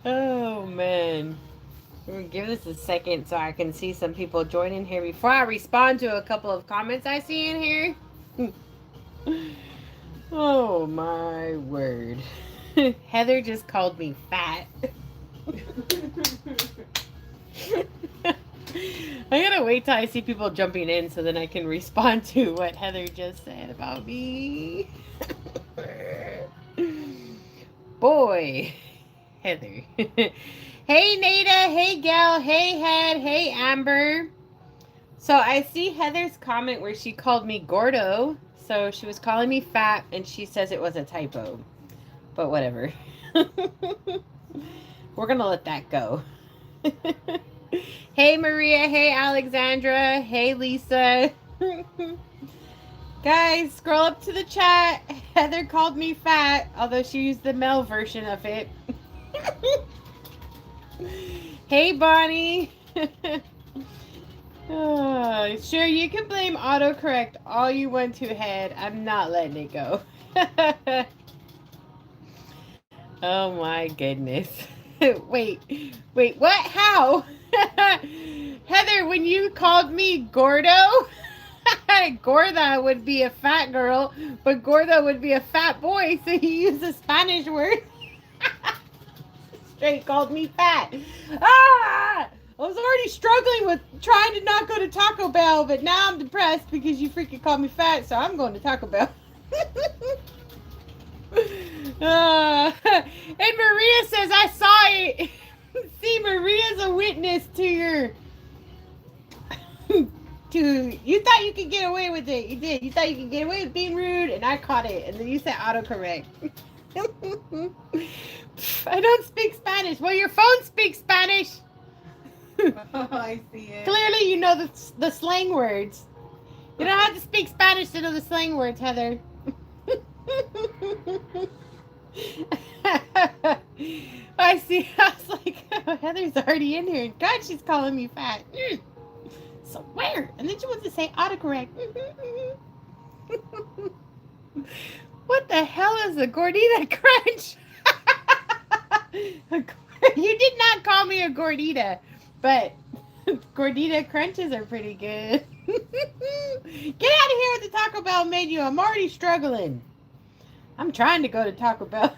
Oh, man. I'm gonna give this a second so I can see some people join in here before I respond to a couple of comments I see in here. Oh, my word. Heather just called me fat. I gotta wait till I see people jumping in so then I can respond to what Heather just said about me. Boy, Heather. Hey, Nada. Hey, Gal. Hey, Head. Hey, Amber. So I see Heather's comment where she called me Gordo. So she was calling me fat and she says it was a typo. But whatever. We're gonna let that go. Hey, Maria. Hey, Alexandra. Hey, Lisa. Guys, scroll up to the chat. Heather called me fat, although she used the male version of it. Hey, Bonnie. Sure, you can blame autocorrect all you want to, Head. I'm not letting it go. Oh my goodness. Wait, what? How? Heather, when you called me Gordo, Gorda would be a fat girl, but Gordo would be a fat boy, so you used a Spanish word. Straight called me fat. Ah! I was already struggling with trying to not go to Taco Bell, but now I'm depressed because you freaking called me fat, so I'm going to Taco Bell. And Maria says, I saw it. See, Maria's a witness to your... You thought you could get away with it. You did. You thought you could get away with being rude, and I caught it. And then you said autocorrect. I don't speak Spanish. Well, your phone speaks Spanish. Oh, I see it. Clearly, you know the slang words. You don't have to speak Spanish to know the slang words, Heather. I see. I was like, oh, Heather's already in here. God, she's calling me fat. So weird. And then she wants to say autocorrect. What the hell is a gordita crunch? You did not call me a gordita, but gordita crunches are pretty good. Get out of here with the Taco Bell menu. I'm already struggling. I'm trying to go to Taco Bell.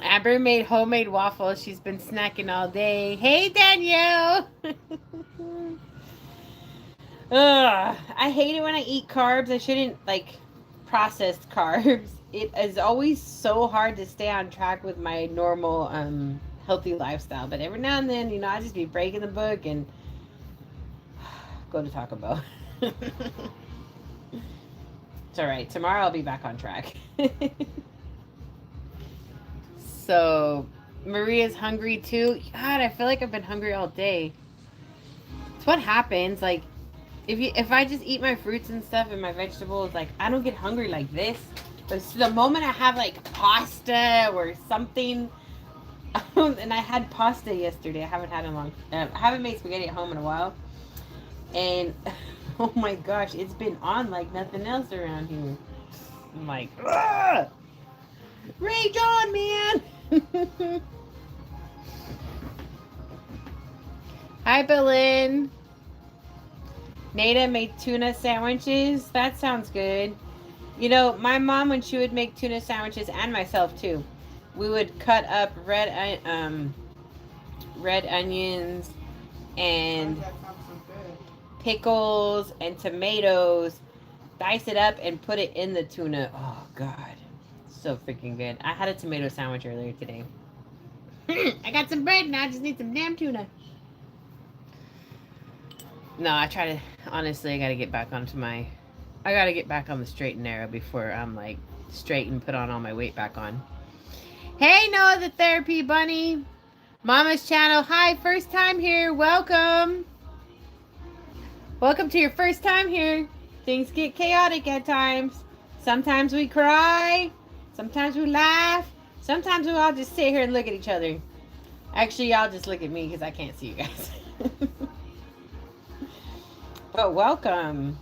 Amber made homemade waffles. She's been snacking all day. Hey, Danielle. I hate it when I eat carbs. I shouldn't like processed carbs. It is always so hard to stay on track with my normal healthy lifestyle. But every now and then, I just be breaking the book and go to Taco Bell. It's all right. Tomorrow I'll be back on track. So, Maria's hungry too. God, I feel like I've been hungry all day. It's what happens. Like, if I just eat my fruits and stuff and my vegetables, like, I don't get hungry like this. But the moment I have, like, pasta or something, and I had pasta yesterday. I haven't had it long. I haven't made spaghetti at home in a while. And, oh my gosh, it's been on like nothing else around here. I'm like, ugh! Rage on, man! Hi, Belen. Nada made tuna sandwiches. That sounds good. My mom, when she would make tuna sandwiches, and myself too, we would cut up red onions and pickles and tomatoes, dice it up and put it in the tuna. Oh God, so freaking good. I had a tomato sandwich earlier today. I got some bread now. I just need some damn tuna. No, honestly, I gotta get back on the straight and narrow before I'm like straight and put on all my weight back on. Hey, Noah the Therapy Bunny. Mama's channel. Hi, first time here. Welcome. Welcome to your first time here. Things get chaotic at times. Sometimes we cry. Sometimes we laugh. Sometimes we all just sit here and look at each other. Actually, y'all just look at me because I can't see you guys. But welcome.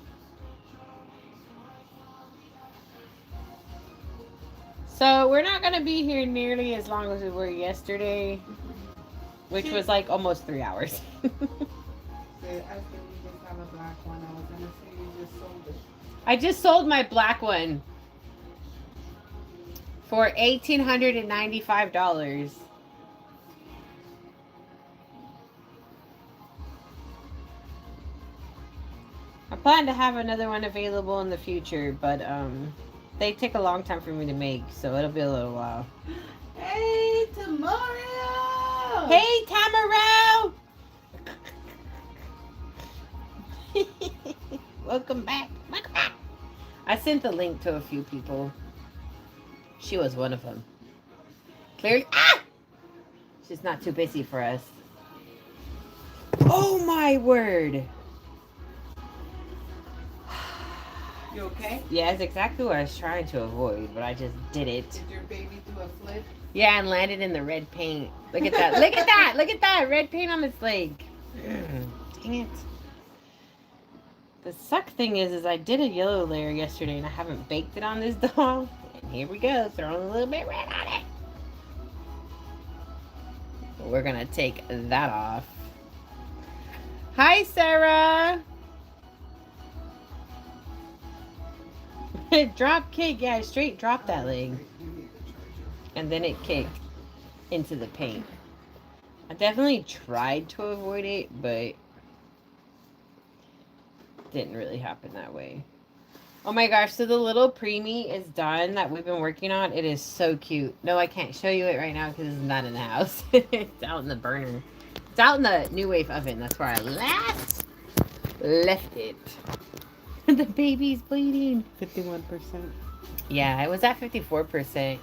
So we're not gonna be here nearly as long as we were yesterday, which was like almost 3 hours. I said we just have a black one. I was gonna say you just sold it. I just sold my black one for $1,895. I plan to have another one available in the future, but they take a long time for me to make, so it'll be a little while. Hey, tomorrow. Hey, Tamaro! Welcome back. Welcome back. I sent the link to a few people. She was one of them. Clearly, she's not too busy for us. Oh my word! You okay? Yeah, it's exactly what I was trying to avoid, but I just did it. Did your baby do a flip? Yeah, and landed in the red paint. Look at that! Look at that! Look at that! Red paint on its leg. Dang it. The suck thing is I did a yellow layer yesterday and I haven't baked it on this doll. And here we go, throwing a little bit red on it. We're gonna take that off. Hi, Sarah! Drop kick, yeah, straight drop that leg. And then it kicked into the paint. I definitely tried to avoid it, but didn't really happen that way. Oh my gosh, so the little preemie is done that we've been working on. It is so cute. No, I can't show you it right now because it's not in the house. It's out in the burner. It's out in the New Wave oven. That's where I last left it. The baby's bleeding. 51%. Yeah, it was at 54%.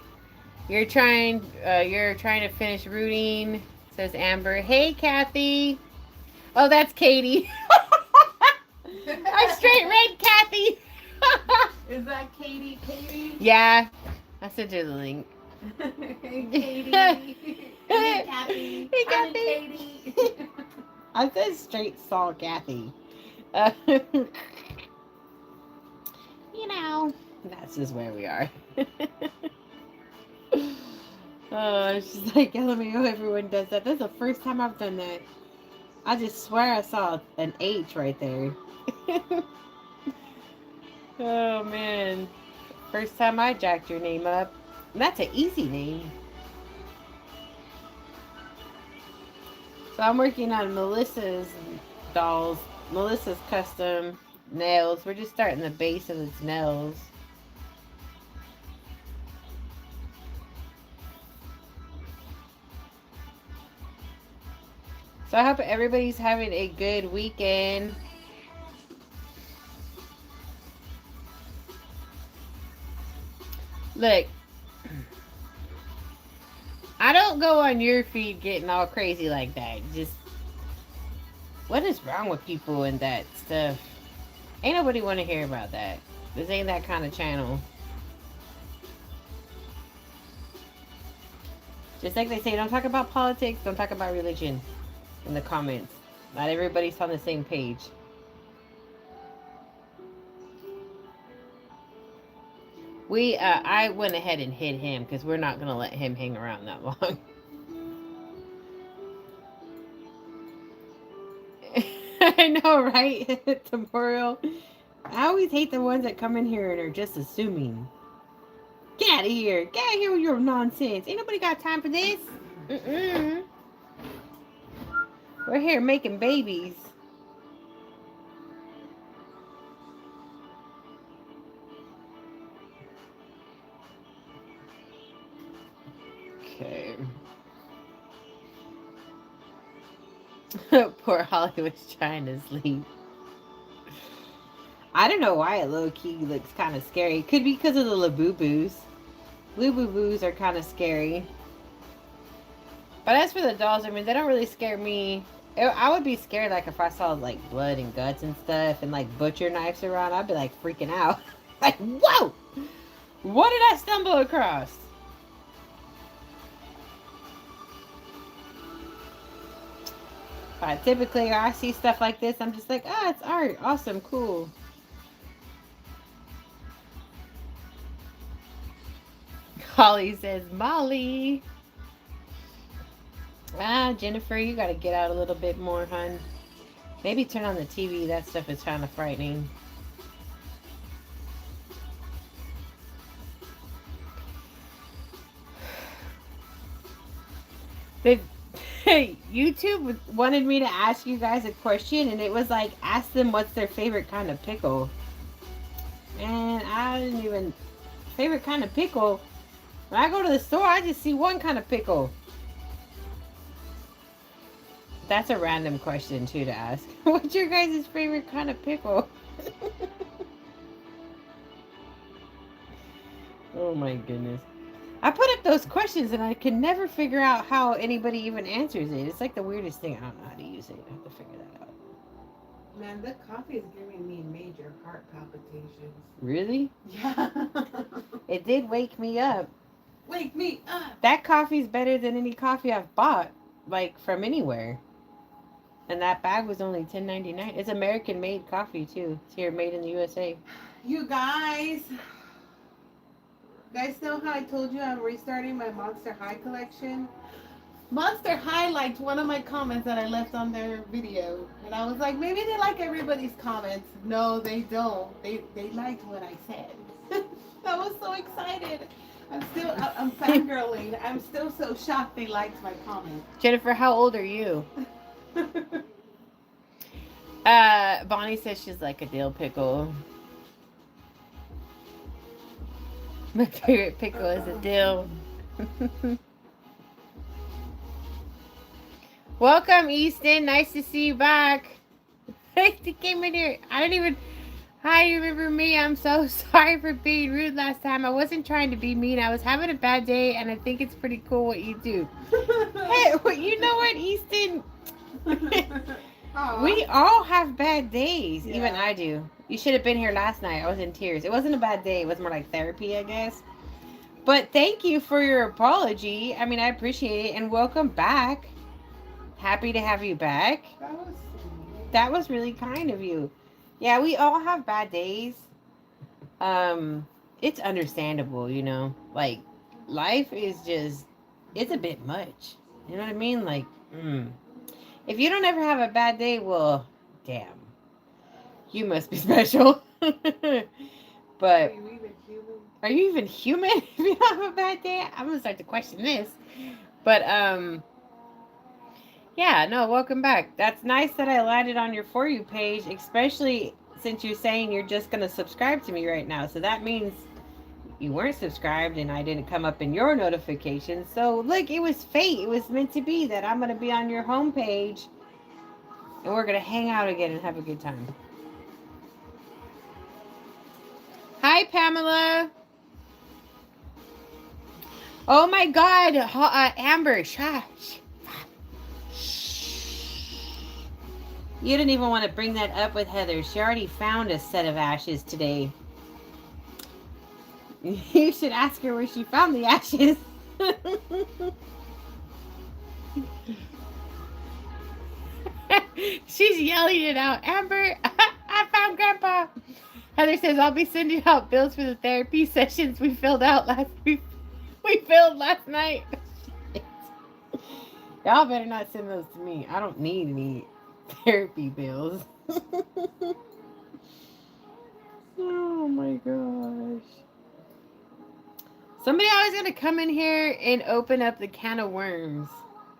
You're trying to finish rooting, says Amber. Hey, Kathy. Oh, that's Katie. I straight read Kathy. Is that Katie? Katie? Yeah. I sent her the link. Hey, Katie. Hey, Kathy. Hey, I'm Kathy. Katie. I said straight saw Kathy. You know, that's just where we are. Oh, she's like, LMAO, everyone does that. That's the first time I've done that. I just swear I saw an H right there. Oh, man. First time I jacked your name up. That's an easy name. So I'm working on Melissa's dolls. Melissa's custom nails. We're just starting the base of its nails. So I hope everybody's having a good weekend. Look, I don't go on your feed getting all crazy like that. Just, what is wrong with people and that stuff? Ain't nobody want to hear about that. This ain't that kind of channel. Just like they say, don't talk about politics, don't talk about religion in the comments. Not everybody's on the same page. I went ahead and hid him because we're not going to let him hang around that long. I know, right? Tomorrow. I always hate the ones that come in here and are just assuming. Get out of here. Get out of here with your nonsense. Ain't nobody got time for this. We're here making babies. Okay. Poor Holly was trying to sleep. I don't know why it low-key looks kind of scary. Could be because of the Labubu's. Labubu's are kind of scary. But as for the dolls, I mean, they don't really scare me. I would be scared, like, if I saw, like, blood and guts and stuff and, like, butcher knives around. I'd be, like, freaking out. Like, whoa! What did I stumble across? Typically, I see stuff like this, I'm just like, ah, it's art. Awesome, cool. Holly says, Molly. Ah, Jennifer, you gotta get out a little bit more, hun. Maybe turn on the TV. That stuff is kind of frightening. But YouTube wanted me to ask you guys a question, and it was like, ask them what's their favorite kind of pickle. And I didn't even... Favorite kind of pickle? When I go to the store, I just see one kind of pickle. That's a random question, too, to ask. What's your guys' favorite kind of pickle? Oh, my goodness. I put up those questions, and I can never figure out how anybody even answers it. It's like the weirdest thing. I don't know how to use it. I have to figure that out. Man, the coffee is giving me major heart palpitations. Really? Yeah. It did wake me up. Wake me up. That coffee's better than any coffee I've bought, like, from anywhere. And that bag was only $10.99. It's American-made coffee, too. It's here, made in the USA. You guys know how I told you I'm restarting my Monster High collection? Monster High liked one of my comments that I left on their video. And I was like, maybe they like everybody's comments. No, they don't. They liked what I said. I was so excited. I'm fangirling. I'm still so shocked they liked my comment. Jennifer, how old are you? Bonnie says she's like a dill pickle. My favorite pickle is a dill. Welcome, Easton. Nice to see you back. He came in here. I didn't even... Hi, you remember me? I'm so sorry for being rude last time. I wasn't trying to be mean. I was having a bad day, and I think it's pretty cool what you do. Hey, well, you know what, Easton? We all have bad days. Yeah. Even I do. You should have been here last night. I was in tears. It wasn't a bad day. It was more like therapy, I guess. But thank you for your apology. I mean, I appreciate it. And welcome back. Happy to have you back. That was really kind of you. Yeah, we all have bad days. It's understandable, you know. Like, life is just, it's a bit much. You know what I mean? Like, if you don't ever have a bad day, well, damn. You must be special. But, are you even human if you don't have a bad day? I'm going to start to question this. But, yeah, no, welcome back. That's nice that I landed on your For You page, especially since you're saying you're just going to subscribe to me right now. So that means you weren't subscribed and I didn't come up in your notifications. So, look, it was fate. It was meant to be that I'm going to be on your homepage and we're going to hang out again and have a good time. Hi, Pamela. Oh, my God. Amber, shush. You didn't even want to bring that up with Heather. She already found a set of ashes today. You should ask her where she found the ashes. She's yelling it out. Amber, I found Grandpa. Heather says, I'll be sending out bills for the therapy sessions we filled last night. Y'all better not send those to me. I don't need any therapy bills. Oh my gosh. Somebody always gonna come in here and open up the can of worms.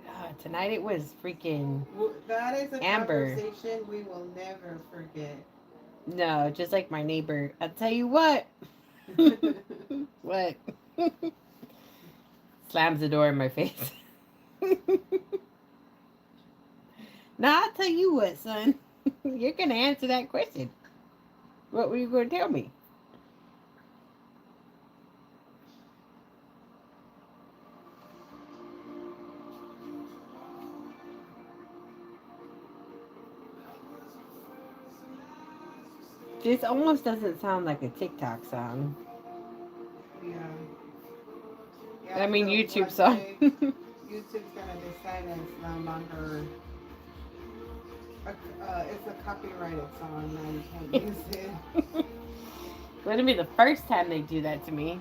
God, tonight it was freaking that is a Amber. Conversation we will never forget. No, just like my neighbor. I'll tell you what. What? Slams the door in my face. Now, I'll tell you what, son. You're going to answer that question. What were you going to tell me? This almost doesn't sound like a TikTok song. Yeah, I mean, so YouTube song. YouTube's going to decide that it's no longer... it's a copyrighted song. Now you can't use it. Wouldn't be the first time they do that to me.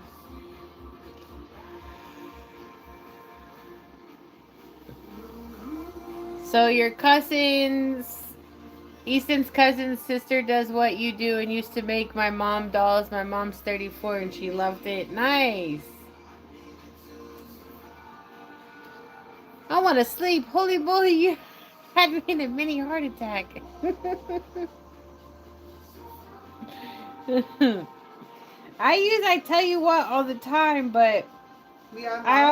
So your Easton's cousin's sister does what you do and used to make my mom dolls. My mom's 34 and she loved it. Nice. I want to sleep. Holy moly, you had me in a mini heart attack. I tell you what all the time, but I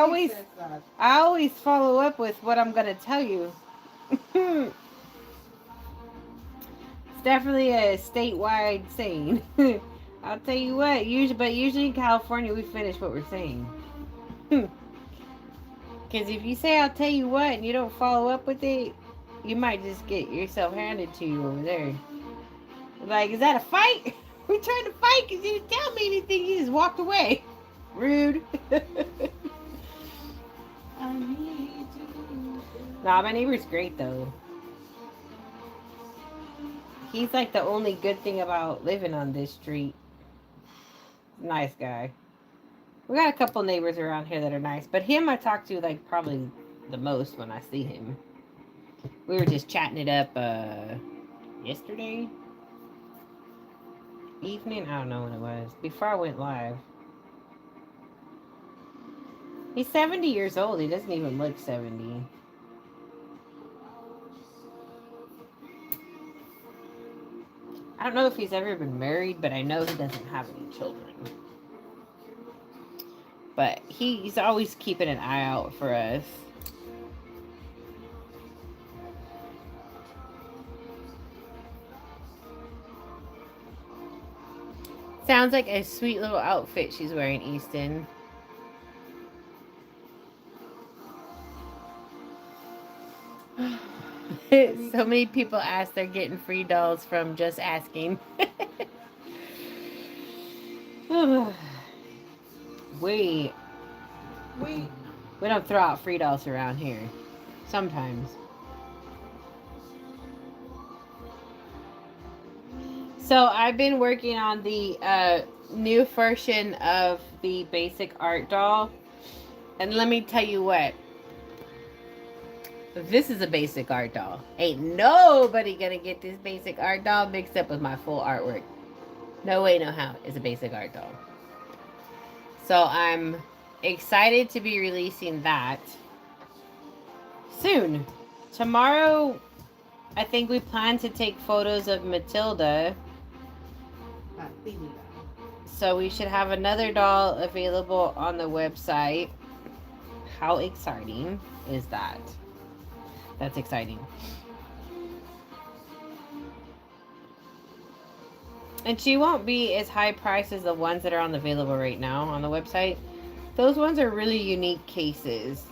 always follow up with what I'm gonna tell you. It's definitely a statewide saying. I'll tell you what, usually in California we finish what we're saying. Because if you say I'll tell you what and you don't follow up with it, you might just get yourself handed to you over there. Like, is that a fight? We trying to fight because you didn't tell me anything. You just walked away. Rude. Nah, my neighbor's great though. He's like the only good thing about living on this street. Nice guy. We got a couple neighbors around here that are nice, but him I talk to like probably the most when I see him. We were just chatting it up yesterday evening. I don't know when it was. Before I went live. He's 70 years old. He doesn't even look 70. I don't know if he's ever been married, but I know he doesn't have any children. But he's always keeping an eye out for us. Sounds like a sweet little outfit she's wearing, Easton. So many people ask they're getting free dolls from just asking. We don't throw out free dolls around here. Sometimes. So I've been working on the new version of the basic art doll. And let me tell you what. This is a basic art doll. Ain't nobody gonna get this basic art doll mixed up with my full artwork. No way, no how. It's a basic art doll. So I'm excited to be releasing that soon. Tomorrow, I think we plan to take photos of Matilda. So we should have another doll available on the website. How exciting is that? That's exciting. And she won't be as high priced as the ones that are on available right now on the website. Those ones are really unique cases.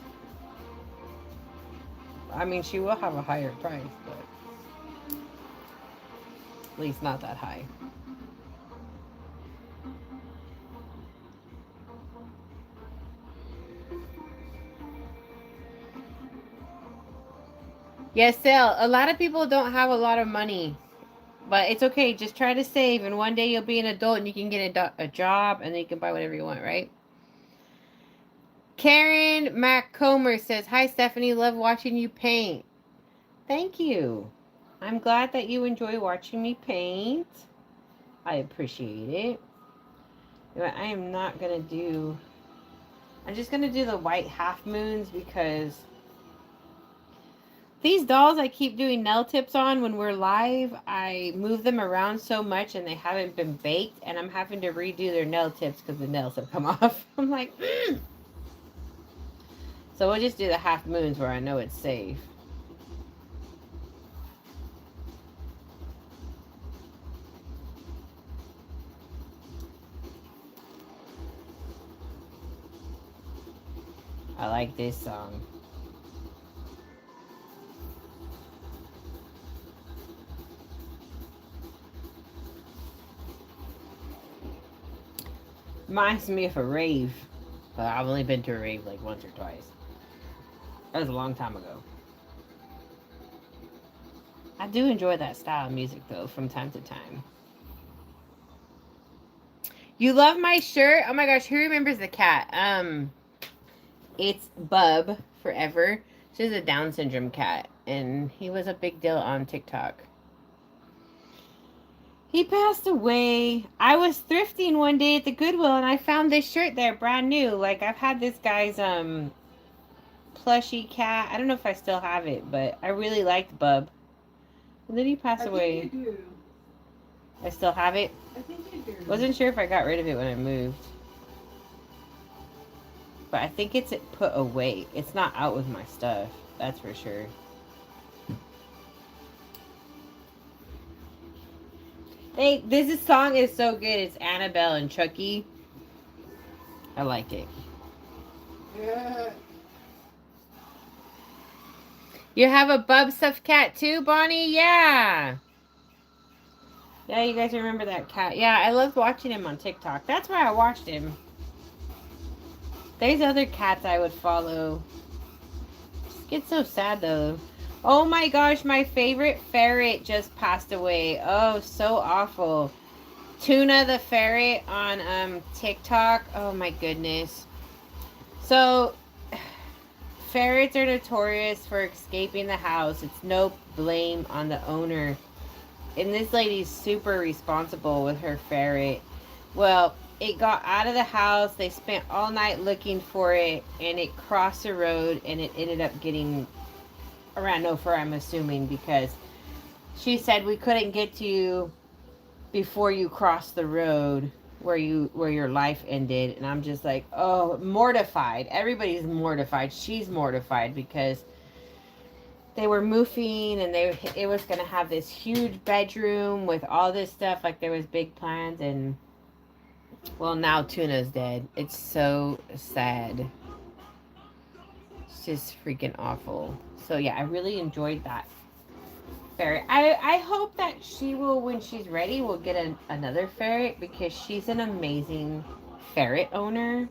I mean, she will have a higher price, but at least not that high. Yes, Sale. A lot of people don't have a lot of money. But it's okay. Just try to save. And one day you'll be an adult and you can get a job and then you can buy whatever you want, right? Karen McComer says, "Hi, Stephanie. Love watching you paint." Thank you. I'm glad that you enjoy watching me paint. I appreciate it. But I am not going to do... I'm just going to do the white half moons because... these dolls I keep doing nail tips on when we're live, I move them around so much and they haven't been baked and I'm having to redo their nail tips because the nails have come off. I'm like, So we'll just do the half moons where I know it's safe. I like this song. Reminds me of a rave. But I've only been to a rave like once or twice. That was a long time ago. I do enjoy that style of music though from time to time. You love my shirt? Oh my gosh, who remembers the cat? It's Bub Forever. She's a Down syndrome cat. and he was a big deal on TikTok. He passed away. I was thrifting one day at the Goodwill and I found this shirt there, brand new. Like, I've had this guy's plushy cat. I don't know if I still have it, but I really liked Bub. And then he passed away. I think you do. I still have it. I think you do. Wasn't sure if I got rid of it when I moved. But I think it's put away. It's not out with my stuff. That's for sure. Hey, this song is so good. It's Annabelle and Chucky. I like it. Yeah. You have a Bub stuffed cat too, Bonnie? Yeah. Yeah, you guys remember that cat. Yeah, I loved watching him on TikTok. That's why I watched him. There's other cats I would follow. Just get so sad though. Oh my gosh, my favorite ferret just passed away. Oh, so awful. Tuna the ferret on TikTok. Oh my goodness. So ferrets are notorious for escaping the house. It's no blame on the owner. And this lady's super responsible with her ferret. Well, it got out of the house. They spent all night looking for it, and it crossed the road, and it ended up getting ran over, I'm assuming, because she said we couldn't get to you before you crossed the road where your life ended. And I'm just like, oh, mortified. Everybody's mortified. She's mortified because they were moving and it was gonna have this huge bedroom with all this stuff, like there was big plans, and well, now Tuna's dead. It's so sad. It's just freaking awful. So yeah, I really enjoyed that ferret. I hope that she will, when she's ready, will get another ferret, because she's an amazing ferret owner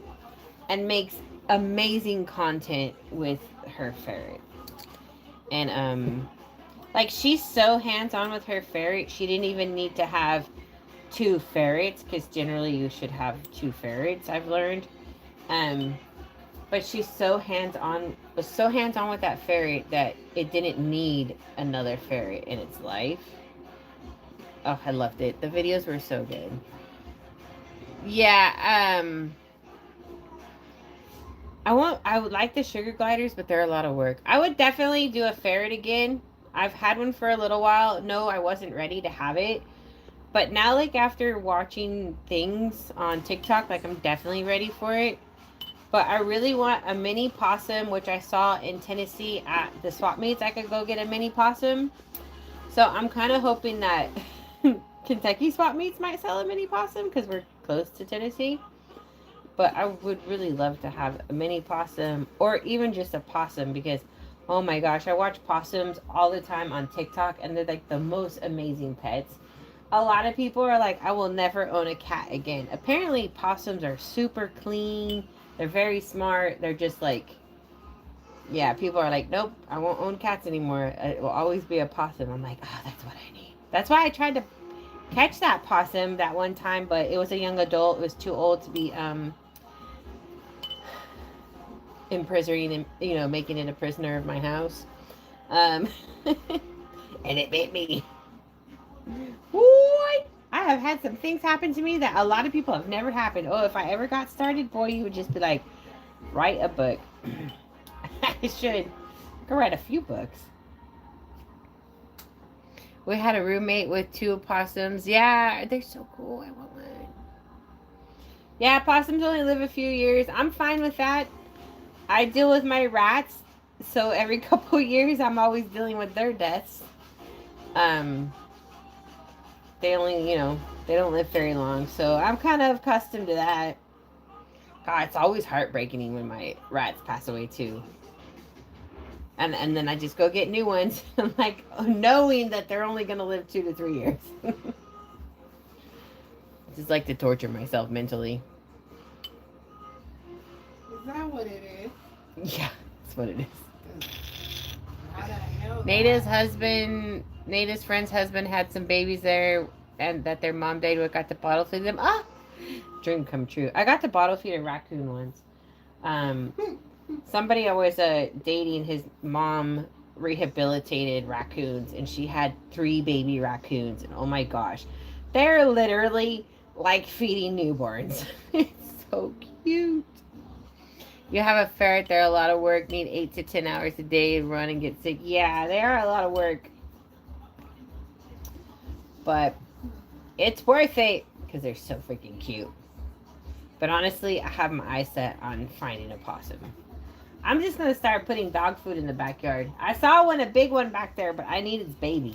and makes amazing content with her ferret. And like, she's so hands-on with her ferret. She didn't even need to have 2 ferrets, because generally you should have 2 ferrets, I've learned. But she's so hands-on with that ferret that it didn't need another ferret in its life. Oh, I loved it. The videos were so good. Yeah, I would like the sugar gliders, but they're a lot of work. I would definitely do a ferret again. I've had one for a little while. No, I wasn't ready to have it. But now, like, after watching things on TikTok, like, I'm definitely ready for it. But I really want a mini possum, which I saw in Tennessee at the swap meets. I could go get a mini possum. So I'm kind of hoping that Kentucky swap meets might sell a mini possum, because we're close to Tennessee. But I would really love to have a mini possum, or even just a possum, because, oh my gosh, I watch possums all the time on TikTok, and they're like the most amazing pets. A lot of people are like, I will never own a cat again. Apparently, possums are super clean. They're very smart. They're just like, yeah, people are like, nope, I won't own cats anymore. It will always be a possum. I'm like, oh, that's what I need. That's why I tried to catch that possum that one time, but it was a young adult. It was too old to be imprisoning him, you know, making it a prisoner of my house. And it bit me. What? I have had some things happen to me that a lot of people have never happened. Oh, if I ever got started, boy, you would just be like, write a book. I should go write a few books. We had a roommate with 2 opossums. Yeah, they're so cool. I want one. Yeah, possums only live a few years. I'm fine with that. I deal with my rats, so every couple years I'm always dealing with their deaths. They only, you know, they don't live very long, so I'm kind of accustomed to that. God, it's always heartbreaking when my rats pass away too. And then I just go get new ones. I'm like, knowing that they're only going to live 2 to 3 years. Just like to torture myself mentally. Is that what it is? Yeah, that's what it is. How the hell? Nada's friend's husband had some babies there, and that their mom died. We got to bottle feed them. Ah, dream come true. I got to bottle feed a raccoon once. Somebody I was dating, his mom rehabilitated raccoons, and she had 3 baby raccoons, and oh my gosh, they're literally like feeding newborns. It's so cute. You have a ferret, they're a lot of work, need 8 to 10 hours a day, run and get sick. Yeah, they are a lot of work. But it's worth it because they're so freaking cute. But honestly, I have my eyes set on finding a possum. I'm just going to start putting dog food in the backyard. I saw a big one back there, but I need its babies.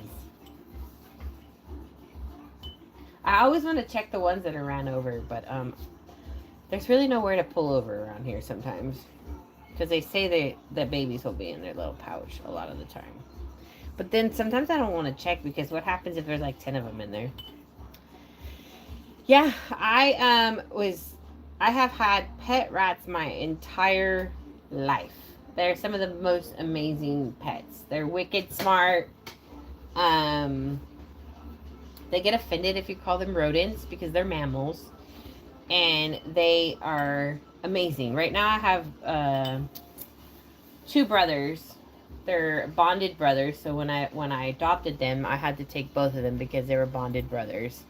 I always want to check the ones that are ran over, but there's really nowhere to pull over around here sometimes. Because they say that babies will be in their little pouch a lot of the time. But then sometimes I don't want to check because what happens if there's like 10 of them in there? Yeah, I have had pet rats my entire life. They're some of the most amazing pets. They're wicked smart. They get offended if you call them rodents because they're mammals. And they are amazing. Right now I have 2 brothers. They're bonded brothers. So when I adopted them, I had to take both of them because they were bonded brothers.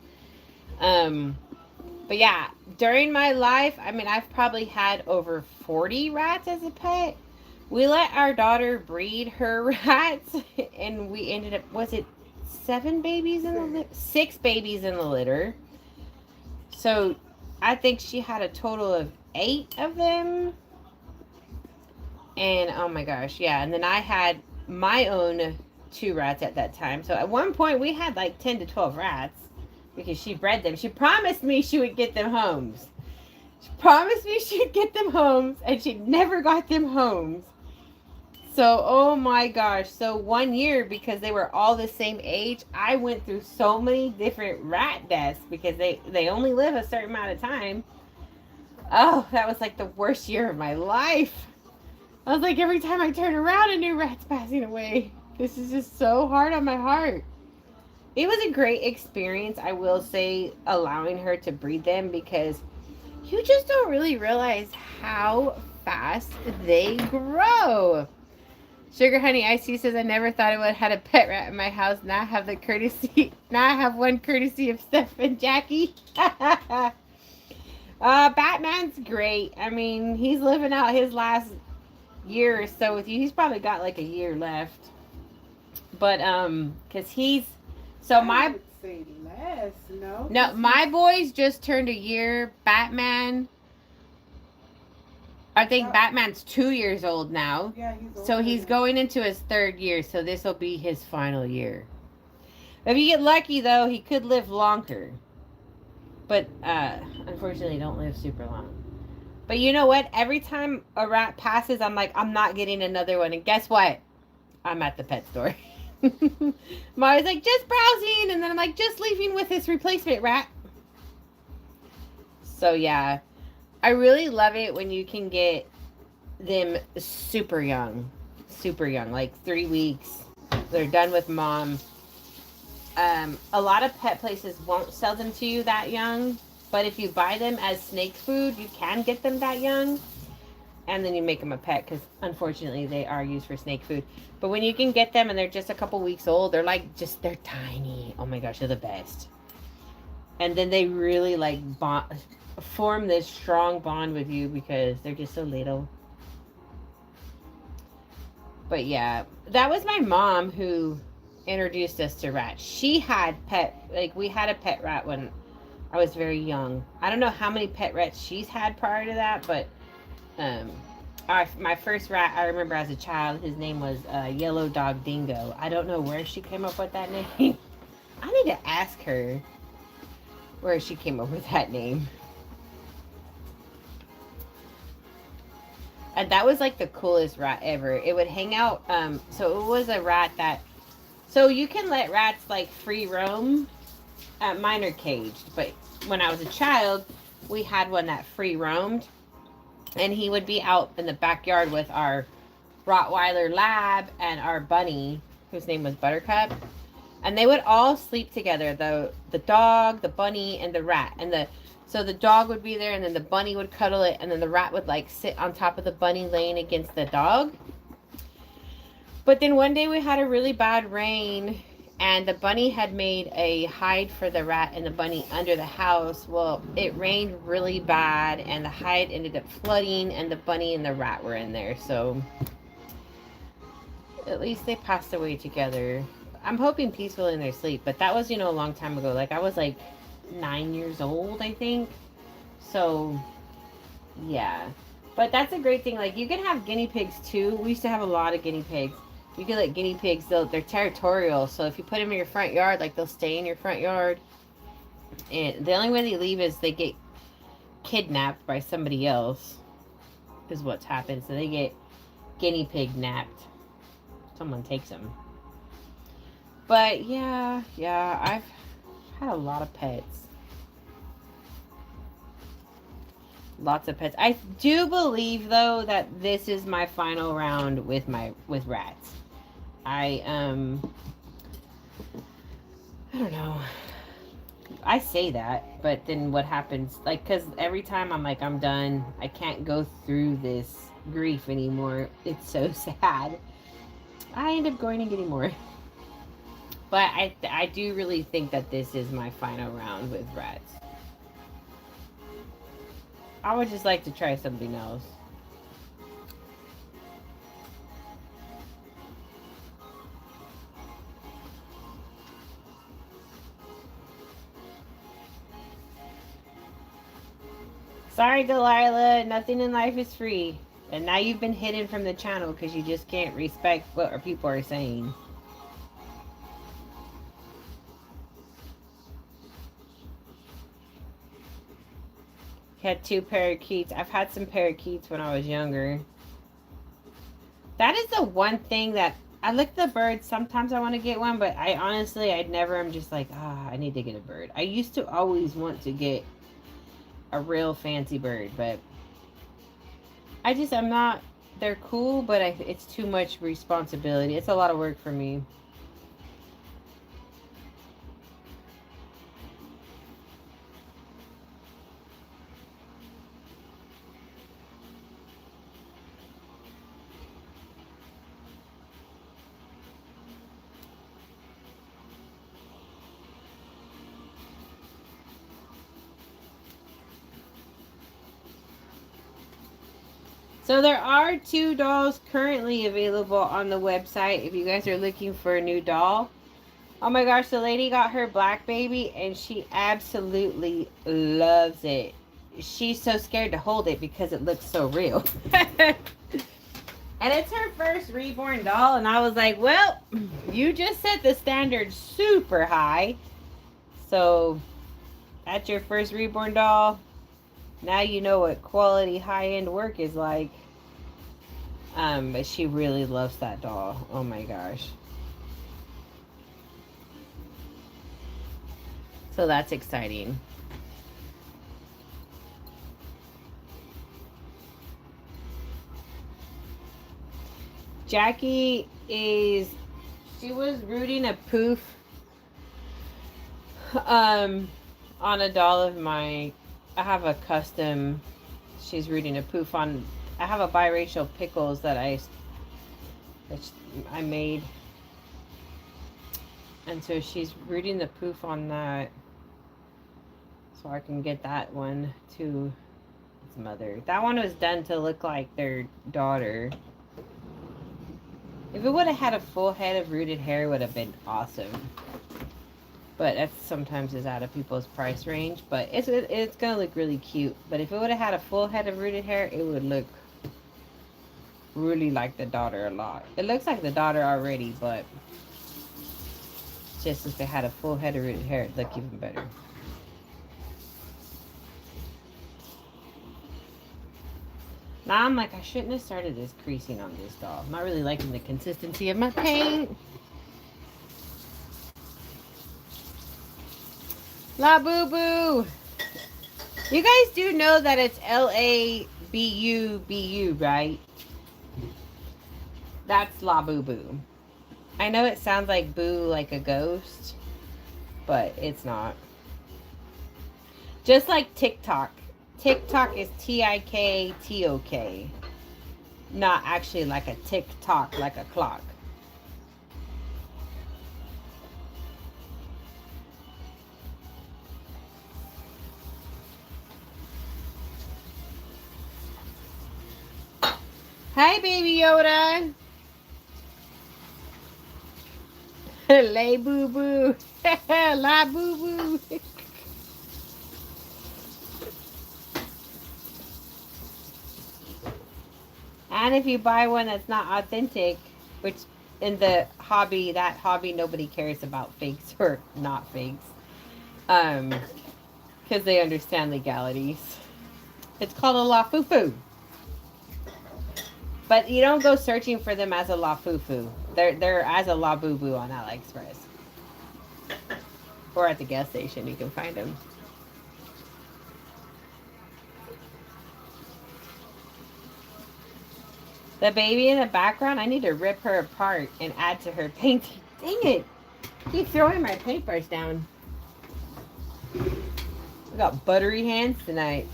But yeah, during my life, I mean, I've probably had over 40 rats as a pet. We let our daughter breed her rats, and we ended up, was it 7 babies in the litter? 6 babies in the litter. So I think she had a total of 8 of them. And oh my gosh, yeah. And then I had my own 2 rats at that time. So at one point we had like 10 to 12 rats because she bred them. She promised me she would get them homes. She promised me she'd get them homes, and she never got them homes. So, oh my gosh. So 1 year, because they were all the same age, I went through so many different rat deaths because they only live a certain amount of time. Oh, that was like the worst year of my life. I was like, every time I turn around, a new rat's passing away. This is just so hard on my heart. It was a great experience, I will say, allowing her to breed them, because you just don't really realize how fast they grow. Sugar Honey Icy says, I never thought I would have had a pet rat in my house. Now I have the courtesy. Now I have one courtesy of Steph and Jackie. Batman's great. I mean, he's living out his last year or so with you. He's probably got like a year left. But because he's so I would say less. no, my boys just turned a year. Batman, I think Batman's 2 years old now. Yeah, he's older. So he's going into his 3rd year. So this will be his final year. If you get lucky, though, he could live longer. But unfortunately, don't live super long. But you know what? Every time a rat passes, I'm like, I'm not getting another one. And guess what? I'm at the pet store. I'm always like, just browsing. And then I'm like, just leaving with this replacement rat. So yeah, I really love it when you can get them super young, like 3 weeks. They're done with mom. A lot of pet places won't sell them to you that young, but if you buy them as snake food, you can get them that young, and then you make them a pet, because unfortunately they are used for snake food. But when you can get them and they're just a couple weeks old, they're they're tiny. Oh my gosh, they're the best. And then they really like form this strong bond with you because they're just so little. But yeah, that was my mom who introduced us to rats. She had we had a pet rat when I was very young. I don't know how many pet rats she's had prior to that, but my first rat I remember as a child, his name was Yellow Dog Dingo. I don't know where she came up with that name. I need to ask her where she came up with that name. And that was like the coolest rat ever. It would hang out. So it was a rat that. So you can let rats like free roam. Mine are caged, but when I was a child, we had one that free roamed, and he would be out in the backyard with our Rottweiler lab and our bunny, whose name was Buttercup, and they would all sleep together. The dog, the bunny, and the rat, so the dog would be there, and then the bunny would cuddle it, and then the rat would like sit on top of the bunny laying against the dog. But then one day we had a really bad rain, and the bunny had made a hide for the rat and the bunny under the house. Well, it rained really bad, and the hide ended up flooding, and the bunny and the rat were in there. So at least they passed away together. I'm hoping peaceful in their sleep, but that was, a long time ago. Like, I was like 9 years old, I think. So, yeah. But that's a great thing. Like, you can have guinea pigs too. We used to have a lot of guinea pigs. You can let guinea pigs, they're territorial. So if you put them in your front yard, like, they'll stay in your front yard. And the only way they leave is they get kidnapped by somebody else, is what's happened. So they get guinea pig napped. Someone takes them. But yeah, I've had a lot of pets. Lots of pets. I do believe, though, that this is my final round with rats. I don't know. I say that, but then what happens? Like, because every time I'm like, I'm done. I can't go through this grief anymore. It's so sad. I end up going and getting more. But I do really think that this is my final round with rats. I would just like to try something else. Sorry, Delilah. Nothing in life is free. And now you've been hidden from the channel because you just can't respect what people are saying. Had 2 parakeets. I've had some parakeets when I was younger. That is the one thing that I look at the birds. Sometimes I want to get one, but I'd never. I'm just like, I need to get a bird. I used to always want to get a real fancy bird, but I'm not. They're cool, but it's too much responsibility. It's a lot of work for me. So there are 2 dolls currently available on the website if you guys are looking for a new doll. Oh my gosh, the lady got her black baby and she absolutely loves it. She's so scared to hold it because it looks so real. And it's her first reborn doll, and I was like, well, you just set the standard super high. So that's your first reborn doll. Now you know what quality high-end work is like. But she really loves that doll. Oh my gosh. So that's exciting. Jackie she was rooting a poof on a doll of mine. I have a custom. She's rooting a poof on. I have a biracial pickles that I made, and so she's rooting the poof on that, so I can get that one to its mother. That one was done to look like their daughter. If it would have had a full head of rooted hair, it would have been awesome. But that sometimes is out of people's price range. But it's going to look really cute. But if it would have had a full head of rooted hair, it would look really like the daughter a lot. It looks like the daughter already, but just if it had a full head of rooted hair, it'd look even better. Now I'm like, I shouldn't have started this creasing on this doll. I'm not really liking the consistency of my paint. La Boo Boo. You guys do know that it's LABUBU, right? That's La Boo Boo. I know it sounds like boo like a ghost, but it's not. Just like TikTok. TikTok is TIKTOK. Not actually like a tick-tock, like a clock. Hi, Baby Yoda. Lay boo boo. La boo boo. And if you buy one that's not authentic, which in the hobby, that hobby, nobody cares about fakes or not fakes. Because they understand legalities. It's called a la foo foo. But you don't go searching for them as a la foo foo. They're as a la boo boo on AliExpress. Or at the gas station, you can find them. The baby in the background, I need to rip her apart and add to her painting. Dang it! I keep throwing my paintbrush down. I got buttery hands tonight.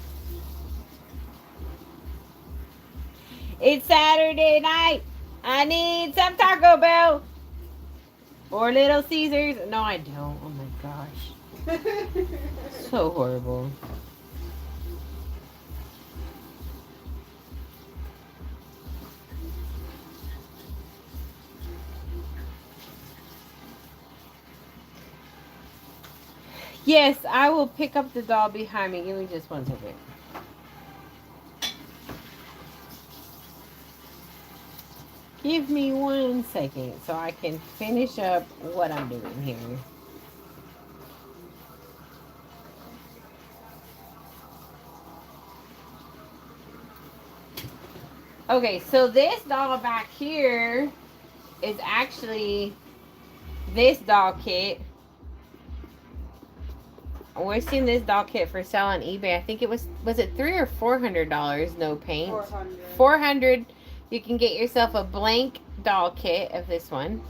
It's Saturday night. I need some Taco Bell. Or Little Caesars. No, I don't. Oh my gosh. So horrible. Yes, I will pick up the doll behind me. Give me just 1 second. Give me 1 second so I can finish up what I'm doing here. Okay, so this doll back here is actually this doll kit. We're seeing this doll kit for sale on eBay. I think it was it $300 or $400? No paint. 400. 400. You can get yourself a blank doll kit of this one.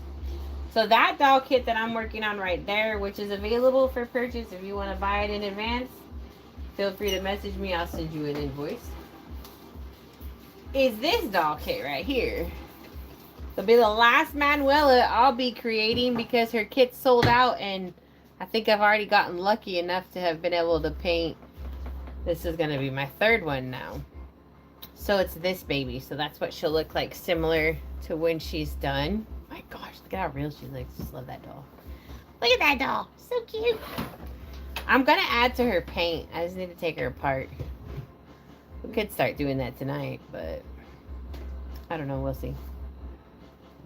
So that doll kit that I'm working on right there, which is available for purchase if you want to buy it in advance, feel free to message me. I'll send you an invoice. Is this doll kit right here. It'll be the last Manuela I'll be creating because her kit's sold out, and I think I've already gotten lucky enough to have been able to paint. This is going to be my third one now. So it's this baby. So that's what she'll look like, similar to when she's done. My gosh, look at how real she looks. Just love that doll. Look at that doll. So cute. I'm going to add to her paint. I just need to take her apart. We could start doing that tonight, but I don't know. We'll see.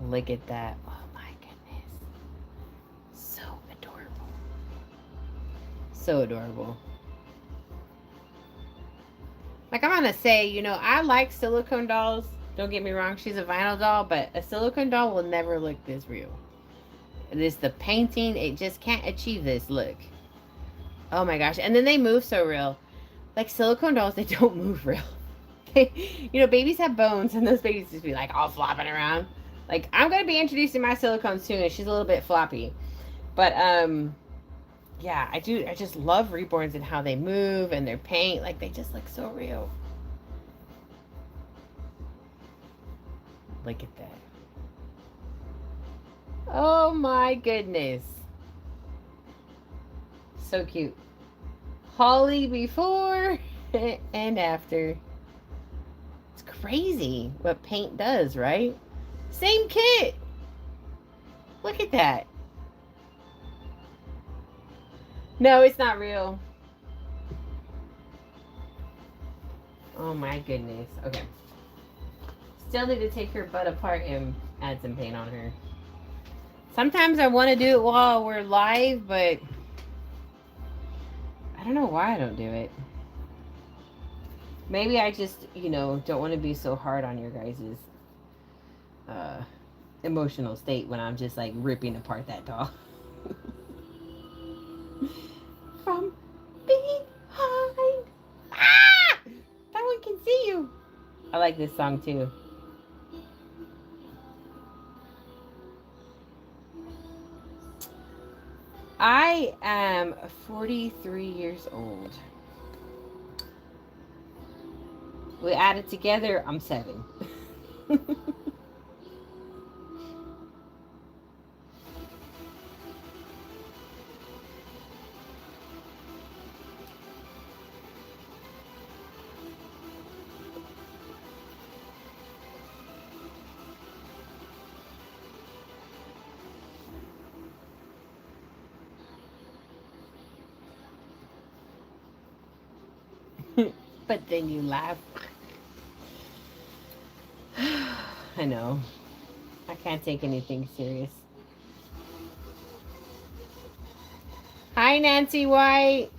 Look at that. Oh my goodness. So adorable. So adorable. Like, I'm gonna say, you know, I like silicone dolls. Don't get me wrong, she's a vinyl doll, but a silicone doll will never look this real. This, the painting, it just can't achieve this look. Oh my gosh. And then they move so real. Like, silicone dolls, they don't move real. You know, babies have bones, and those babies just be like all flopping around. Like, I'm gonna be introducing my silicone soon, and she's a little bit floppy. But yeah, I just love reborns and how they move and their paint. Like, they just look so real. Look at that. Oh my goodness. So cute. Holly before and after. It's crazy what paint does, right? Same kit. Look at that. No, it's not real. Oh my goodness. Okay. Still need to take her butt apart and add some paint on her. Sometimes I want to do it while we're live, but I don't know why I don't do it. Maybe I just, you know, don't want to be so hard on your guys' emotional state when I'm just like ripping apart that doll. From behind. Ah! That one can see you. I like this song too. I am 43 years old. We added together, I'm 7. But then you laugh. I know. I can't take anything serious. Hi, Nancy White.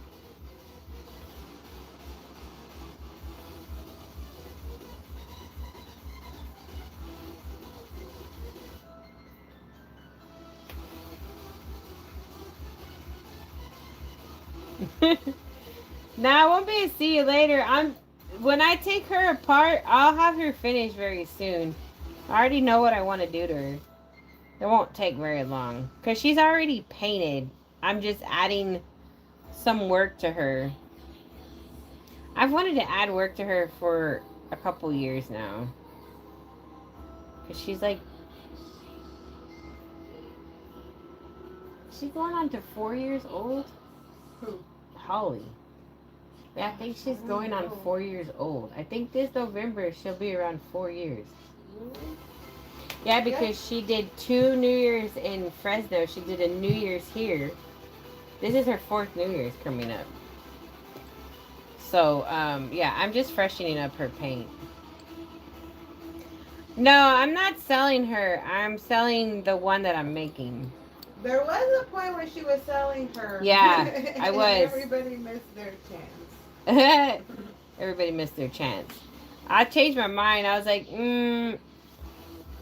Now I won't be able to see you later. When I take her apart, I'll have her finished very soon. I already know what I want to do to her. It won't take very long. Because she's already painted. I'm just adding some work to her. I've wanted to add work to her for a couple years now. Because she's like... She's going on to 4 years old? Who? Holly. Yeah, I think she's going on 4 years old. I think this November she'll be around 4 years. Yeah, because she did 2 New Year's in Fresno. She did a New Year's here. This is her 4th New Year's coming up. So, yeah, I'm just freshening up her paint. No, I'm not selling her. I'm selling the one that I'm making. There was a point where she was selling her. Yeah, I was. Everybody missed their chance. Everybody missed their chance. I changed my mind. I was like,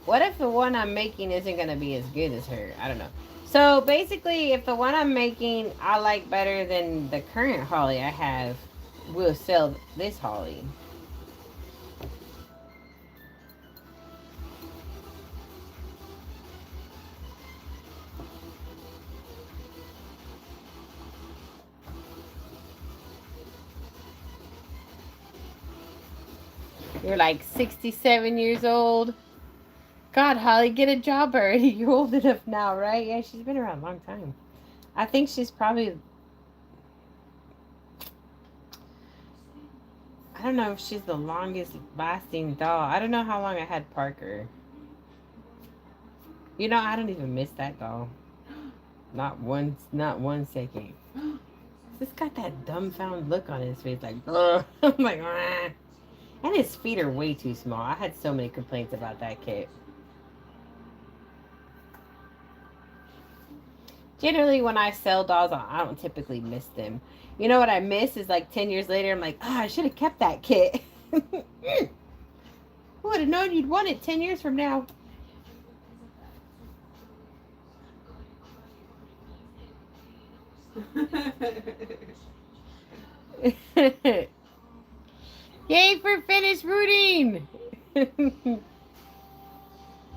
what if the one I'm making isn't going to be as good as her? I don't know. So basically, if the one I'm making I like better than the current Holly I have, we'll sell this Holly. You're like 67 years old. God, Holly, get a job already. You're old enough now, right? Yeah, she's been around a long time. I think she's probably... I don't know if she's the longest lasting doll. I don't know how long I had Parker. You know, I don't even miss that doll. Not one second. He's just got that dumbfound look on his face, like, ugh. I'm like, ah. And his feet are way too small. I had so many complaints about that kit. Generally, when I sell dolls, I don't typically miss them. You know what I miss is like 10 years later, I'm like, oh, I should have kept that kit. Who would have known you'd want it 10 years from now? Yay for finished rooting!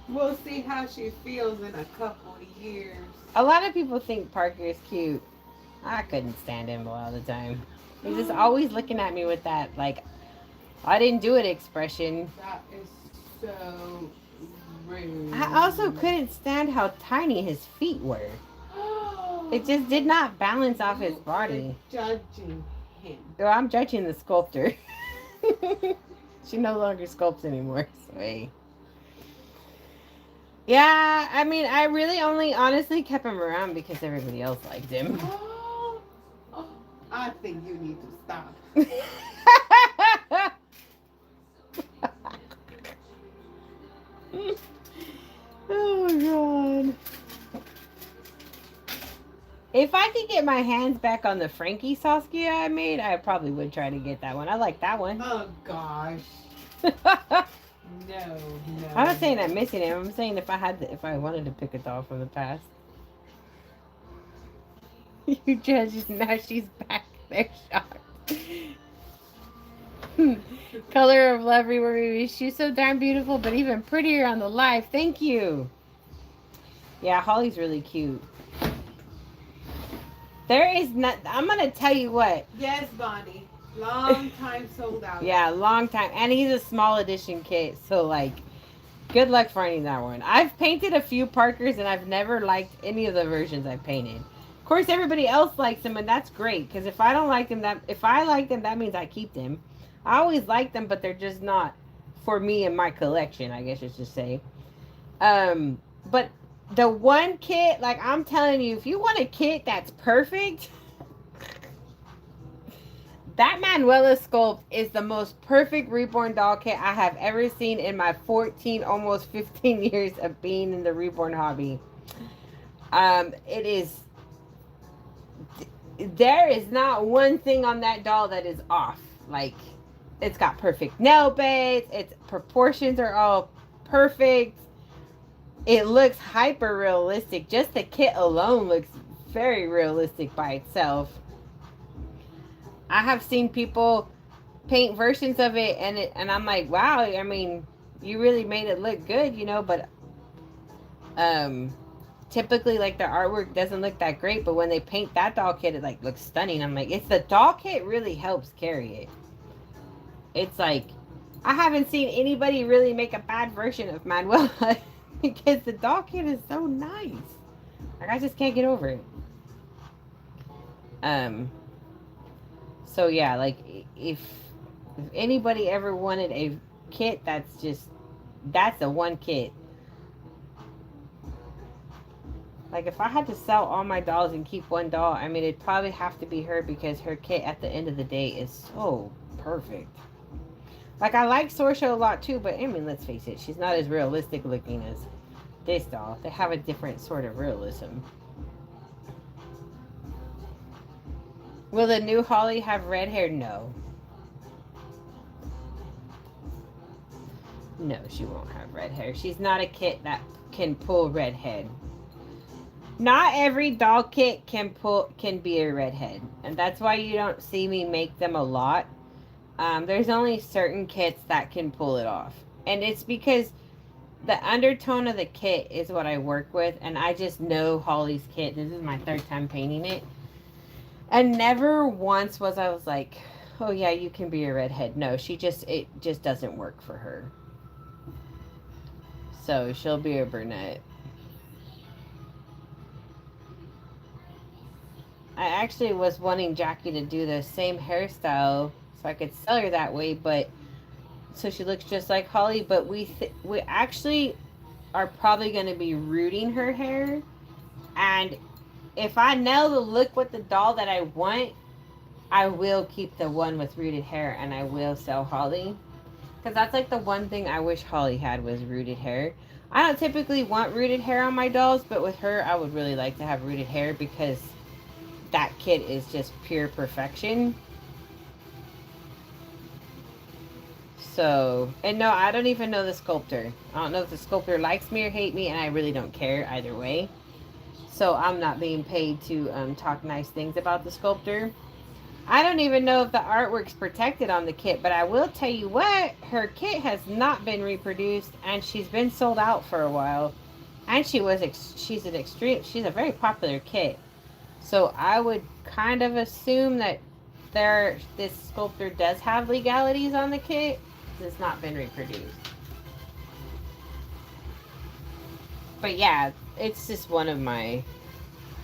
We'll see how she feels in a couple of years. A lot of people think Parker is cute. I couldn't stand him a lot of the time. He's just always looking at me with that, like, I didn't do it expression. That is so rude. I also couldn't stand how tiny his feet were. It just did not balance off his body. Judging him. Well, I'm judging the sculptor. She no longer sculpts anymore. So, hey. Yeah, I mean, I really only honestly kept him around because everybody else liked him. I think you need to stop. Oh, God. If I could get my hands back on the Frankie Saskia I made, I probably would try to get that one. I like that one. Oh, gosh. No. I'm not saying I'm missing him. I'm saying if I wanted to pick a doll from the past. You judge, now she's back. They're shocked. Color of Love Reborn. She's so darn beautiful, but even prettier on the live. Thank you. Yeah, Holly's really cute. There is not. I'm gonna tell you what. Yes, Bonnie. Long time sold out. Yeah, long time, and he's a small edition kit. So like, good luck finding that one. I've painted a few Parkers, and I've never liked any of the versions I've painted. Of course, everybody else likes them, and that's great. Because if I don't like them, if I like them, that means I keep them. I always like them, but they're just not for me and my collection, I guess I should say. But the one kit, like I'm telling you, if you want a kit that's perfect, That Manuela sculpt is the most perfect reborn doll kit I have ever seen in my 14, almost 15 years of being in the reborn hobby. It is. There is not one thing on that doll that is off. Like, it's got perfect nail beds. Its proportions are all perfect. It looks hyper realistic. Just the kit alone looks very realistic by itself. I have seen people paint versions of it, and I'm like, wow, I mean, you really made it look good, you know, but typically, like, the artwork doesn't look that great, but when they paint that doll kit, it like looks stunning. I'm like, it's the doll kit really helps carry it. It's like, I haven't seen anybody really make a bad version of Manuela because the doll kit is so nice. Like, I just can't get over it. So yeah, like, if anybody ever wanted a kit that's a one kit. Like, if I had to sell all my dolls and keep one doll, I mean, it'd probably have to be her, because her kit at the end of the day is so perfect. Like, I like Sorsha a lot too, but I mean, let's face it, she's not as realistic looking as this doll. They have a different sort of realism. Will the new Holly have red hair? No. No, she won't have red hair. She's not a kit that can pull redhead. Not every doll kit can be a redhead, and that's why you don't see me make them a lot. There's only certain kits that can pull it off, and it's because the undertone of the kit is what I work with, and I just know Holly's kit. This is my third time painting it, and never once was I was like, oh yeah, you can be a redhead. No, it just doesn't work for her. So she'll be a brunette. I actually was wanting Jackie to do the same hairstyle so I could sell her that way, but so she looks just like Holly, but we actually are probably going to be rooting her hair, and if I nail the look with the doll that I want, I will keep the one with rooted hair, and I will sell Holly, because that's like the one thing I wish Holly had, was rooted hair. I don't typically want rooted hair on my dolls, but with her I would really like to have rooted hair, because that kit is just pure perfection. So, and no, I don't even know the sculptor. I don't know if the sculptor likes me or hate me, and I really don't care either way. So I'm not being paid to talk nice things about the sculptor. I don't even know if the artwork's protected on the kit, but I will tell you what, her kit has not been reproduced, and she's been sold out for a while. And she's a very popular kit. So I would kind of assume that this sculptor does have legalities on the kit. It's not been reproduced. But yeah, it's just one of my,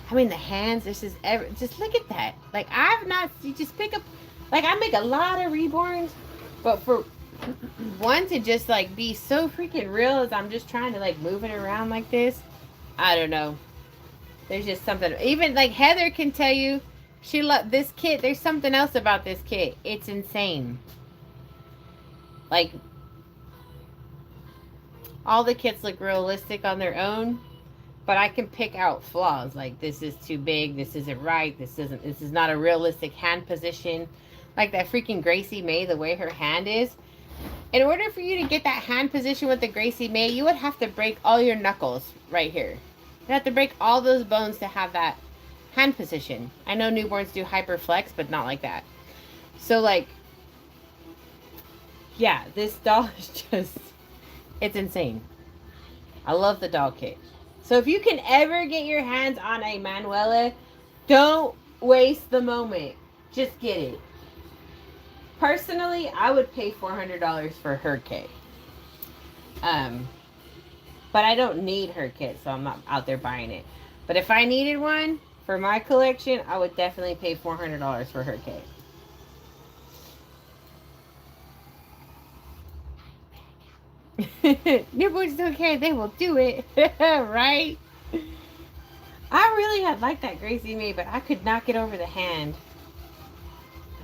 I mean, the hands, just look at that. Like, you just pick up, like, I make a lot of reborns, but for one to just like be so freaking real as I'm just trying to like move it around like this, I don't know. There's just something, even like Heather can tell you, she loved this kit. There's something else about this kit. It's insane. Like, all the kits look realistic on their own, but I can pick out flaws. Like, this is too big. This isn't right. This is not a realistic hand position. Like that freaking Gracie May, the way her hand is. In order for you to get that hand position with the Gracie May, you would have to break all your knuckles right here. You have to break all those bones to have that hand position. I know newborns do hyperflex, but not like that. So, like, yeah, this doll is just, it's insane. I love the doll kit. So if you can ever get your hands on a Manuela, don't waste the moment. Just get it. Personally, I would pay $400 for her kit. But I don't need her kit, so I'm not out there buying it. But if I needed one for my collection, I would definitely pay $400 for her kit. Newborns don't care, they will do it. Right? I really had liked that Gracie May, but I could not get over the hand.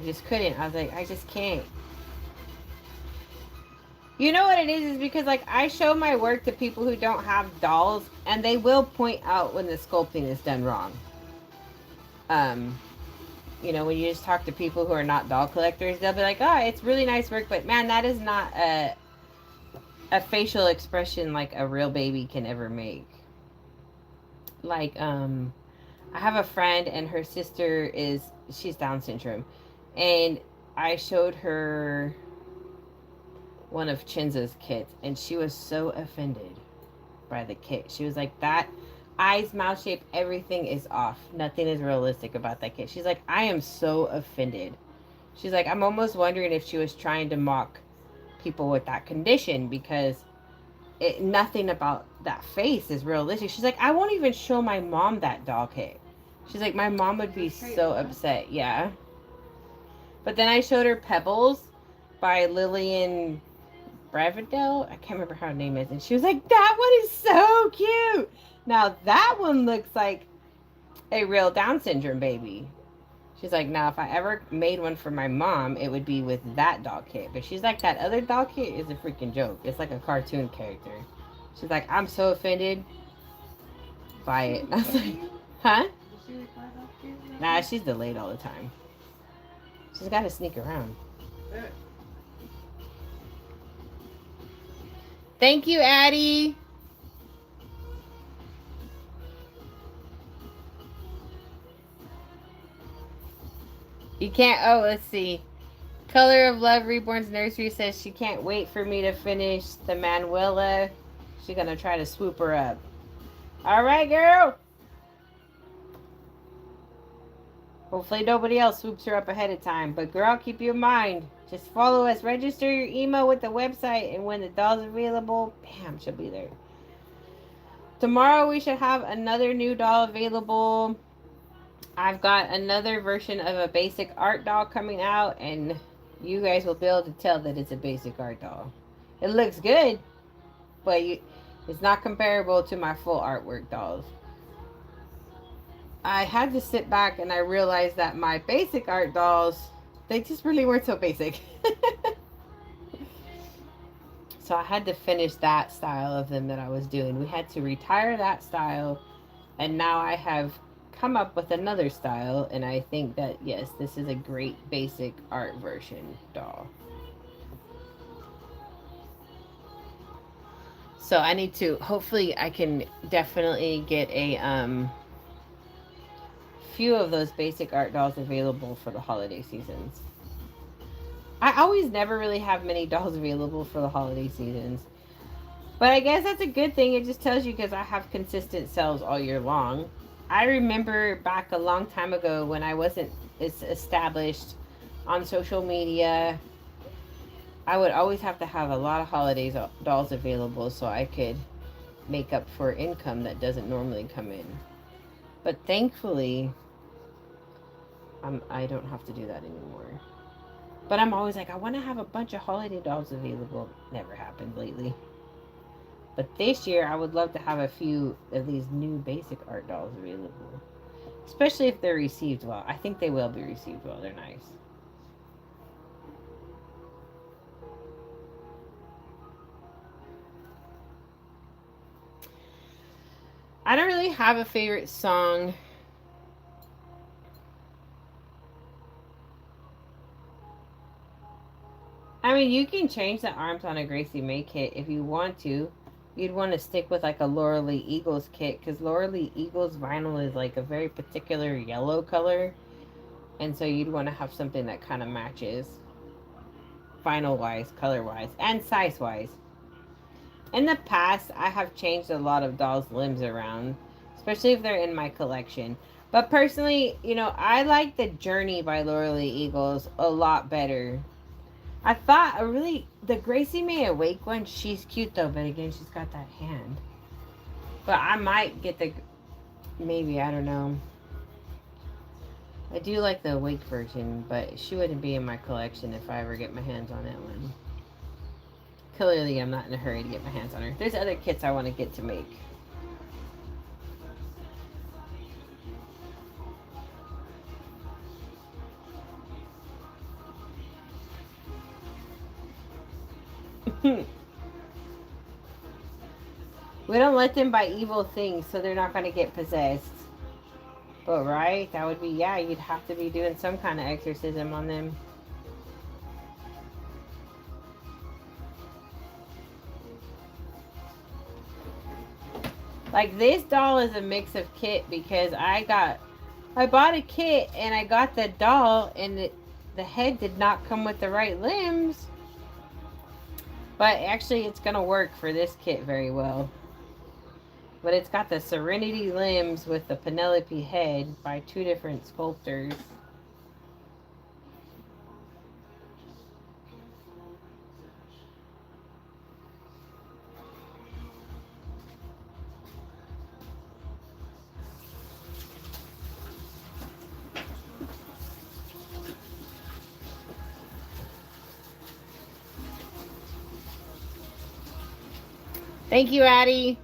I just couldn't. I was like, I just can't. You know what it is because like I show my work to people who don't have dolls, and they will point out when the sculpting is done wrong. You know, when you just talk to people who are not doll collectors, they'll be like, "Oh, it's really nice work, but man, that is not a facial expression like a real baby can ever make." Like, I have a friend, and her sister she's Down syndrome, and I showed her one of Chinza's kits, and she was so offended by the kit. She was like, that eyes, mouth shape, everything is off. Nothing is realistic about that kit. She's like, I am so offended. She's like, I'm almost wondering if she was trying to mock people with that condition because nothing about that face is realistic. She's like, I won't even show my mom that doll kit. She's like, my mom would be so upset. Yeah. But then I showed her Pebbles by Lillian Bravidel. I can't remember how her name is. And she was like, that one is so cute. Now that one looks like a real Down syndrome baby. She's like, now if I ever made one for my mom, it would be with that doll kit. But she's like, that other doll kit is a freaking joke. It's like a cartoon character. She's like, I'm so offended by it. I was like, huh? Nah, she's delayed all the time. She's got to sneak around. Thank you, Addie. You can't. Oh, let's see. Color of Love Reborn's Nursery says she can't wait for me to finish the Manuela. She's going to try to swoop her up. All right, girl. Hopefully nobody else swoops her up ahead of time. But girl, keep you in mind. Just follow us. Register your email with the website. And when the doll's available, bam, she'll be there. Tomorrow we should have another new doll available. I've got another version of a basic art doll coming out. And you guys will be able to tell that it's a basic art doll. It looks good. But it's not comparable to my full artwork dolls. I had to sit back and I realized that my basic art dolls, they just really weren't so basic. So I had to finish that style of them that I was doing. We had to retire that style, and now I have come up with another style, and I think that, yes, this is a great basic art version doll. So I need to, hopefully I can definitely get a few of those basic art dolls available for the holiday seasons. I always never really have many dolls available for the holiday seasons. But I guess that's a good thing. It just tells you because I have consistent sales all year long. I remember back a long time ago when I wasn't as established on social media, I would always have to have a lot of holidays dolls available so I could make up for income that doesn't normally come in. But thankfully, I don't have to do that anymore. But I'm always like, I want to have a bunch of holiday dolls available. Never happened lately. But this year, I would love to have a few of these new basic art dolls available. Especially if they're received well. I think they will be received well. They're nice. I don't really have a favorite song. I mean, you can change the arms on a Gracie May kit if you want to. You'd want to stick with like a Laura Lee Eagles kit because Laura Lee Eagles vinyl is like a very particular yellow color. And so you'd want to have something that kind of matches vinyl wise, color wise, and size wise. In the past, I have changed a lot of dolls' limbs around, especially if they're in my collection. But personally, you know, I like the Journey by Laura Lee Eagles a lot better. I thought the Gracie May Awake one, she's cute though, but again, she's got that hand. But I might get maybe, I don't know. I do like the Awake version, but she wouldn't be in my collection if I ever get my hands on that one. Clearly, I'm not in a hurry to get my hands on her. There's other kits I want to get to make. We don't let them buy evil things, so they're not going to get possessed. But right, that would be, yeah, you'd have to be doing some kind of exorcism on them. Like, this doll is a mix of kit because I bought a kit and I got the doll and the head did not come with the right limbs. But actually it's going to work for this kit very well. But it's got the Serenity limbs with the Penelope head by 2 different sculptors. Thank you, Addie.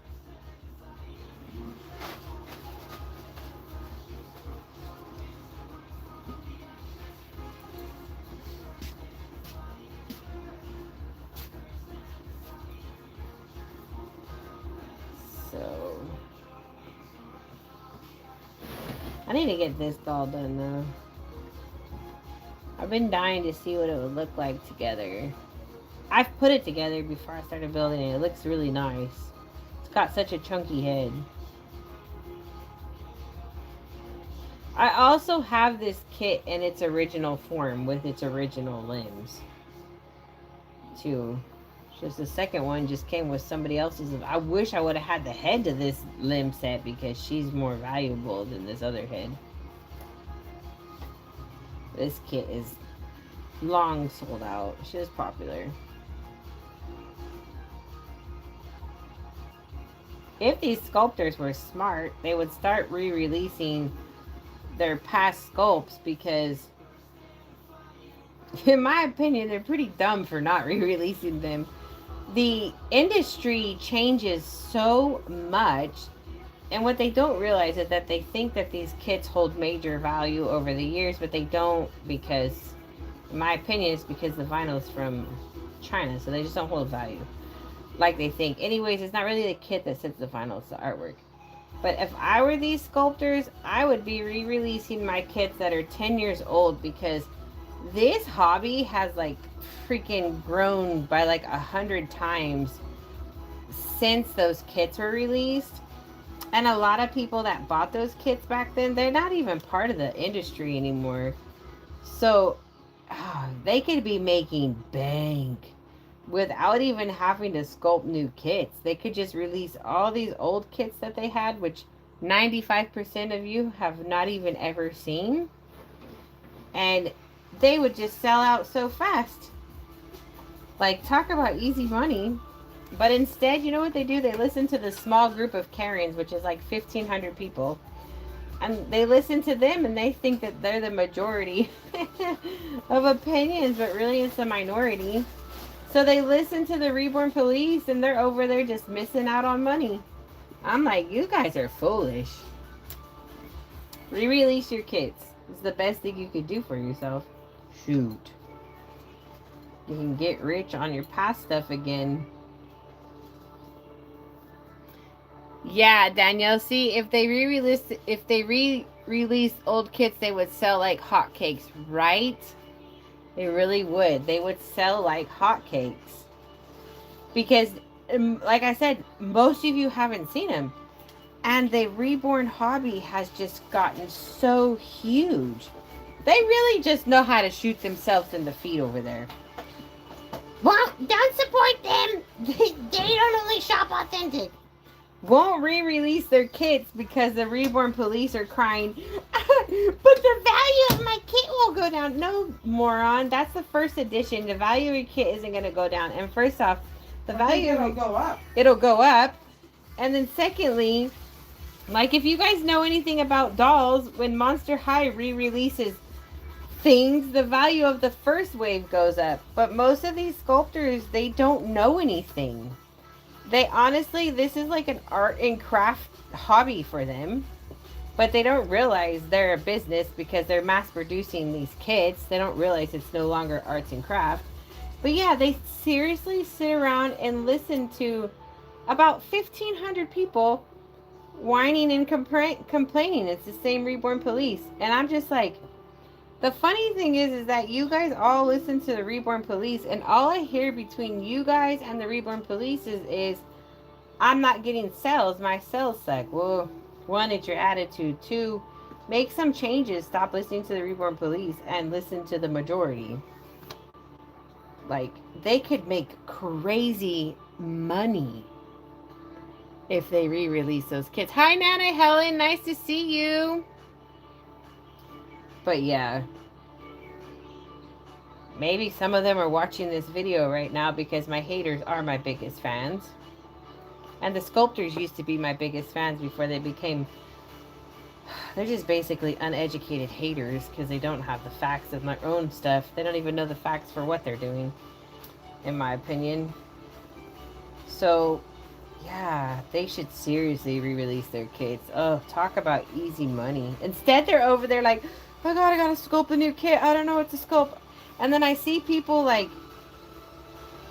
So, I need to get this doll done though. I've been dying to see what it would look like together. I've put it together before I started building it. It looks really nice. It's got such a chunky head. I also have this kit in its original form with its original limbs too. Just the second one just came with somebody else's. I wish I would have had the head to this limb set because she's more valuable than this other head. This kit is long sold out. She is popular. If these sculptors were smart, they would start re-releasing their past sculpts because, in my opinion, they're pretty dumb for not re-releasing them. The industry changes so much, and what they don't realize is that they think that these kits hold major value over the years, but they don't, because, in my opinion, it's because the vinyl's from China, so they just don't hold value like they think. Anyways, it's not really the kit that sets the vinyl, it's the artwork. But if I were these sculptors, I would be re-releasing my kits that are 10 years old, because this hobby has like freaking grown by like 100 times since those kits were released. And a lot of people that bought those kits back then, they're not even part of the industry anymore. So they could be making bank without even having to sculpt new kits. They could just release all these old kits that they had, which 95% of you have not even ever seen. And they would just sell out so fast. Like, talk about easy money. But instead, you know what they do? They listen to the small group of Karens, which is like 1,500 people. And they listen to them and they think that they're the majority of opinions, but really it's the minority. So they listen to the Reborn Police and they're over there just missing out on money. I'm like, you guys are foolish. Re-release your kits. It's the best thing you could do for yourself. Shoot. You can get rich on your past stuff again. Yeah, Danielle, see, if they re-release old kits, they would sell like hotcakes, right? They really would. They would sell like hotcakes. Because, like I said, most of you haven't seen them. And the Reborn hobby has just gotten so huge. They really just know how to shoot themselves in the feet over there. Well, don't support them. They don't only shop authentic. Won't re-release their kits because the Reborn Police are crying, but the value of my kit will go down. No, moron. That's the first edition. The value of your kit isn't going to go down. And first off, the value... It'll go up. It'll go up. And then secondly, like if you guys know anything about dolls, when Monster High re-releases things, the value of the first wave goes up. But most of these sculptors, they don't know anything. They honestly, this is like an art and craft hobby for them. But they don't realize they're a business because they're mass producing these kits. They don't realize it's no longer arts and craft. But yeah, they seriously sit around and listen to about 1,500 people whining and complaining. It's the same Reborn Police. And I'm just like, the funny thing is that you guys all listen to the Reborn Police, and all I hear between you guys and the Reborn Police is I'm not getting sales. My sales suck. Well, one, it's your attitude. Two, make some changes. Stop listening to the Reborn Police and listen to the majority. Like, they could make crazy money if they re-release those kids. Hi, Nana Helen. Nice to see you. But yeah, maybe some of them are watching this video right now because my haters are my biggest fans. And the sculptors used to be my biggest fans before they became... They're just basically uneducated haters because they don't have the facts of my own stuff. They don't even know the facts for what they're doing, in my opinion. So, yeah, they should seriously re-release their kids. Oh, talk about easy money. Instead, they're over there like, oh God, I gotta sculpt a new kit. I don't know what to sculpt. And then I see people like,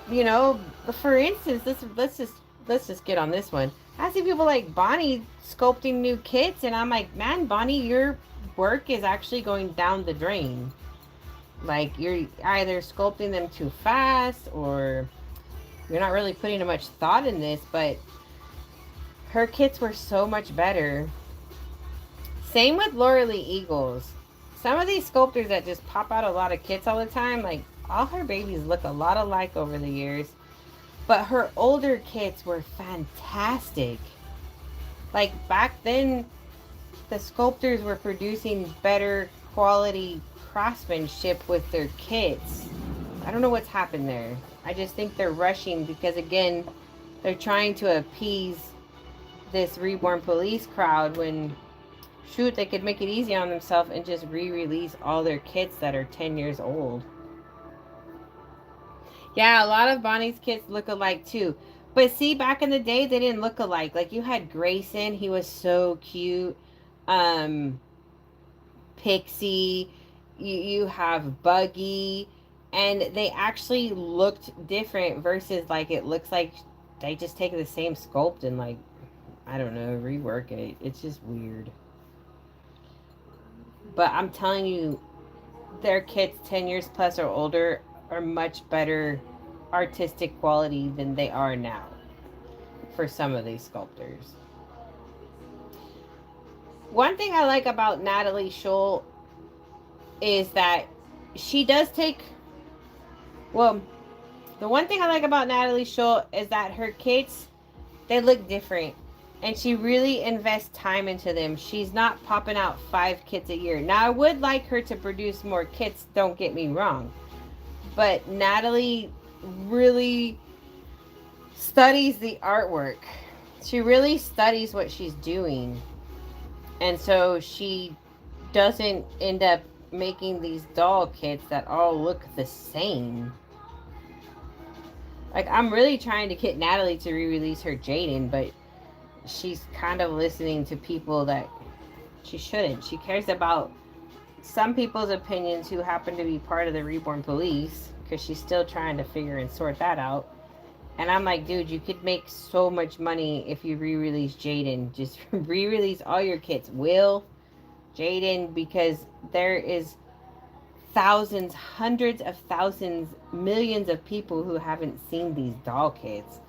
you know, for instance, let's just get on this one. I see people like Bonnie sculpting new kits, and I'm like, man, Bonnie, your work is actually going down the drain. Like, you're either sculpting them too fast, or you're not really putting much thought in this, but her kits were so much better. Same with Laura Lee Eagles. Some of these sculptors that just pop out a lot of kits all the time, like, all her babies look a lot alike over the years. But her older kits were fantastic. Like, back then, the sculptors were producing better quality craftsmanship with their kits. I don't know what's happened there. I just think they're rushing because, again, they're trying to appease this Reborn Police crowd when, shoot, they could make it easy on themselves and just re-release all their kits that are 10 years old. Yeah, a lot of Bonnie's kits look alike too. But see, back in the day, they didn't look alike. Like, you had Grayson, he was so cute. Pixie, you have Buggy, and they actually looked different versus, like, it looks like they just take the same sculpt and, like, I don't know, rework it. It's just weird. But I'm telling you, their kits 10 years plus or older are much better artistic quality than they are now for some of these sculptors. One thing I like about Natalie Scholl is that she does take, well, the one thing I like about Natalie Scholl is that her kits, they look different. And she really invests time into them. She's not popping out 5 kits a year. Now, I would like her to produce more kits, don't get me wrong. But Natalie really studies the artwork. She really studies what she's doing. And so she doesn't end up making these doll kits that all look the same. Like, I'm really trying to get Natalie to re-release her Jaden, but she's kind of listening to people that she shouldn't. She cares about some people's opinions who happen to be part of the Reborn Police, because she's still trying to figure and sort that out. And I'm like, dude, you could make so much money if you re-release Jaden. Just re-release all your kits. Will, Jaden, because there is thousands, hundreds of thousands, millions of people who haven't seen these doll kits.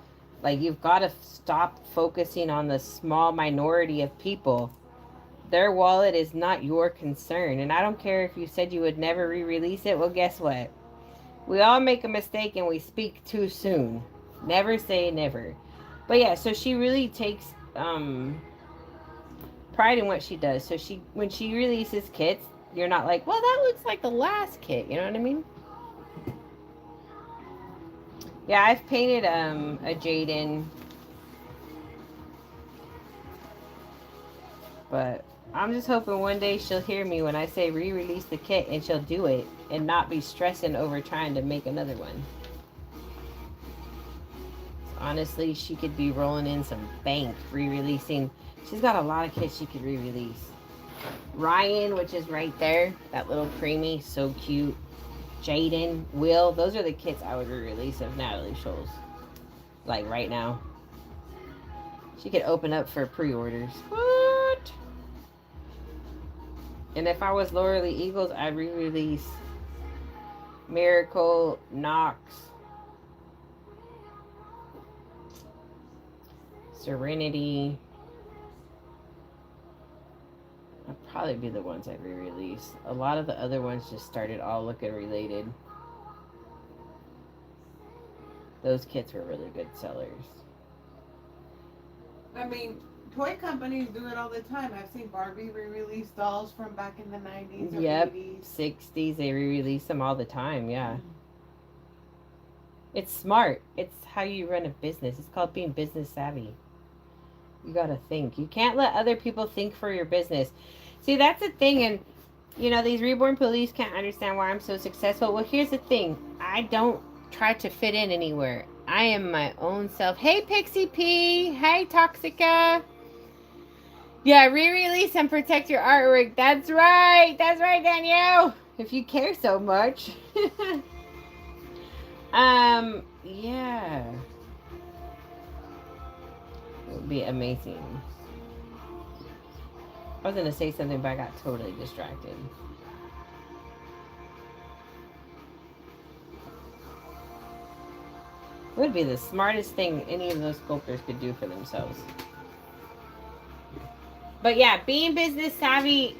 Like, you've got to stop focusing on the small minority of people. Their wallet is not your concern. And I don't care if you said you would never re-release it. Well, guess what? We all make a mistake and we speak too soon. Never say never. But yeah, so she really takes pride in what she does. So when she releases kits, you're not like, well, that looks like the last kit. You know what I mean? Yeah, I've painted a Jaden. But I'm just hoping one day she'll hear me when I say re-release the kit, and she'll do it and not be stressing over trying to make another one. Honestly, she could be rolling in some bank re-releasing. She's got a lot of kits she could re-release. Ryan, which is right there, that little preemie, so cute. Jaden, Will. Those are the kits I would re-release if Natalie shows. Like right now. She could open up for pre-orders. What? And if I was Laura Lee Eagles, I'd re-release Miracle, Knox, Serenity. I'd probably be the ones I'd re-release. A lot of the other ones just started all looking related. Those kits were really good sellers. I mean, toy companies do it all the time. I've seen Barbie re-release dolls from back in the 90s or Yep, 80s. 60s. They re-release them all the time, yeah. It's smart. It's how you run a business. It's called being business savvy. You gotta think. You can't let other people think for your business. See, that's the thing. And, you know, these reborn police can't understand why I'm so successful. Well, here's the thing. I don't try to fit in anywhere. I am my own self. Hey, Pixie P. Hey, Toxica. Yeah, re-release and protect your artwork. That's right. That's right, Danielle. If you care so much. Yeah. It would be amazing. I was going to say something, but I got totally distracted. It would be the smartest thing any of those sculptors could do for themselves. But yeah, being business savvy,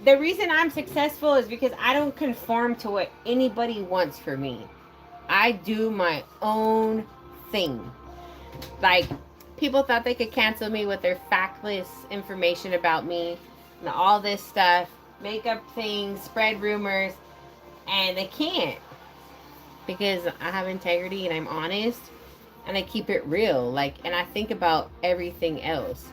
the reason I'm successful is because I don't conform to what anybody wants for me. I do my own thing. Like, people thought they could cancel me with their factless information about me and all this stuff, make up things, spread rumors, and they can't. Because I have integrity and I'm honest and I keep it real. Like, and I think about everything else.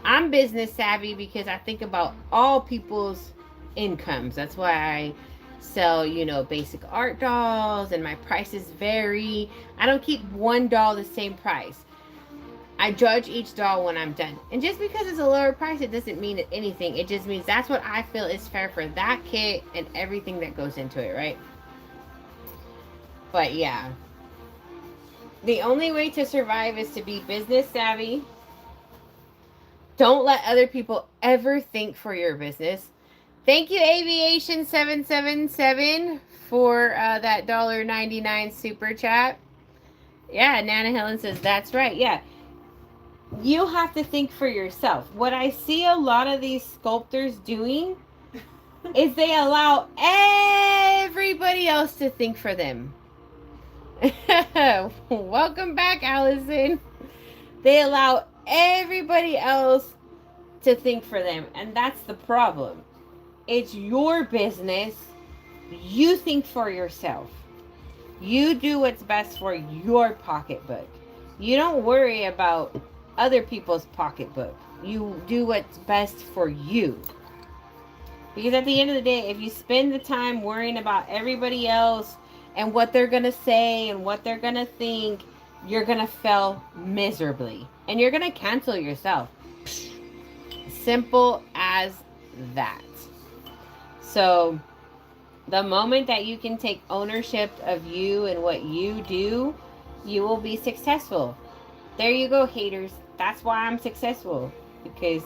I'm business savvy because I think about all people's incomes. That's why I sell, you know, basic art dolls and my prices vary. I don't keep one doll the same price. I judge each doll when I'm done. And just because it's a lower price, it doesn't mean anything. It just means that's what I feel is fair for that kit and everything that goes into it, right? But yeah. The only way to survive is to be business savvy. Don't let other people ever think for your business. Thank you, Aviation777, for that $1.99 super chat. Yeah, Nana Helen says, that's right. Yeah. You have to think for yourself. What I see a lot of these sculptors doing is they allow everybody else to think for them. Welcome back, Allison. They allow everybody else to think for them, and that's the problem. It's your business. You think for yourself. You do what's best for your pocketbook. You don't worry about other people's pocketbook. You do what's best for you. Because at the end of the day, if you spend the time worrying about everybody else and what they're going to say and what they're going to think, you're going to fail miserably. And you're going to cancel yourself. Simple as that. So, the moment that you can take ownership of you and what you do, you will be successful. There you go, haters. That's why I'm successful. Because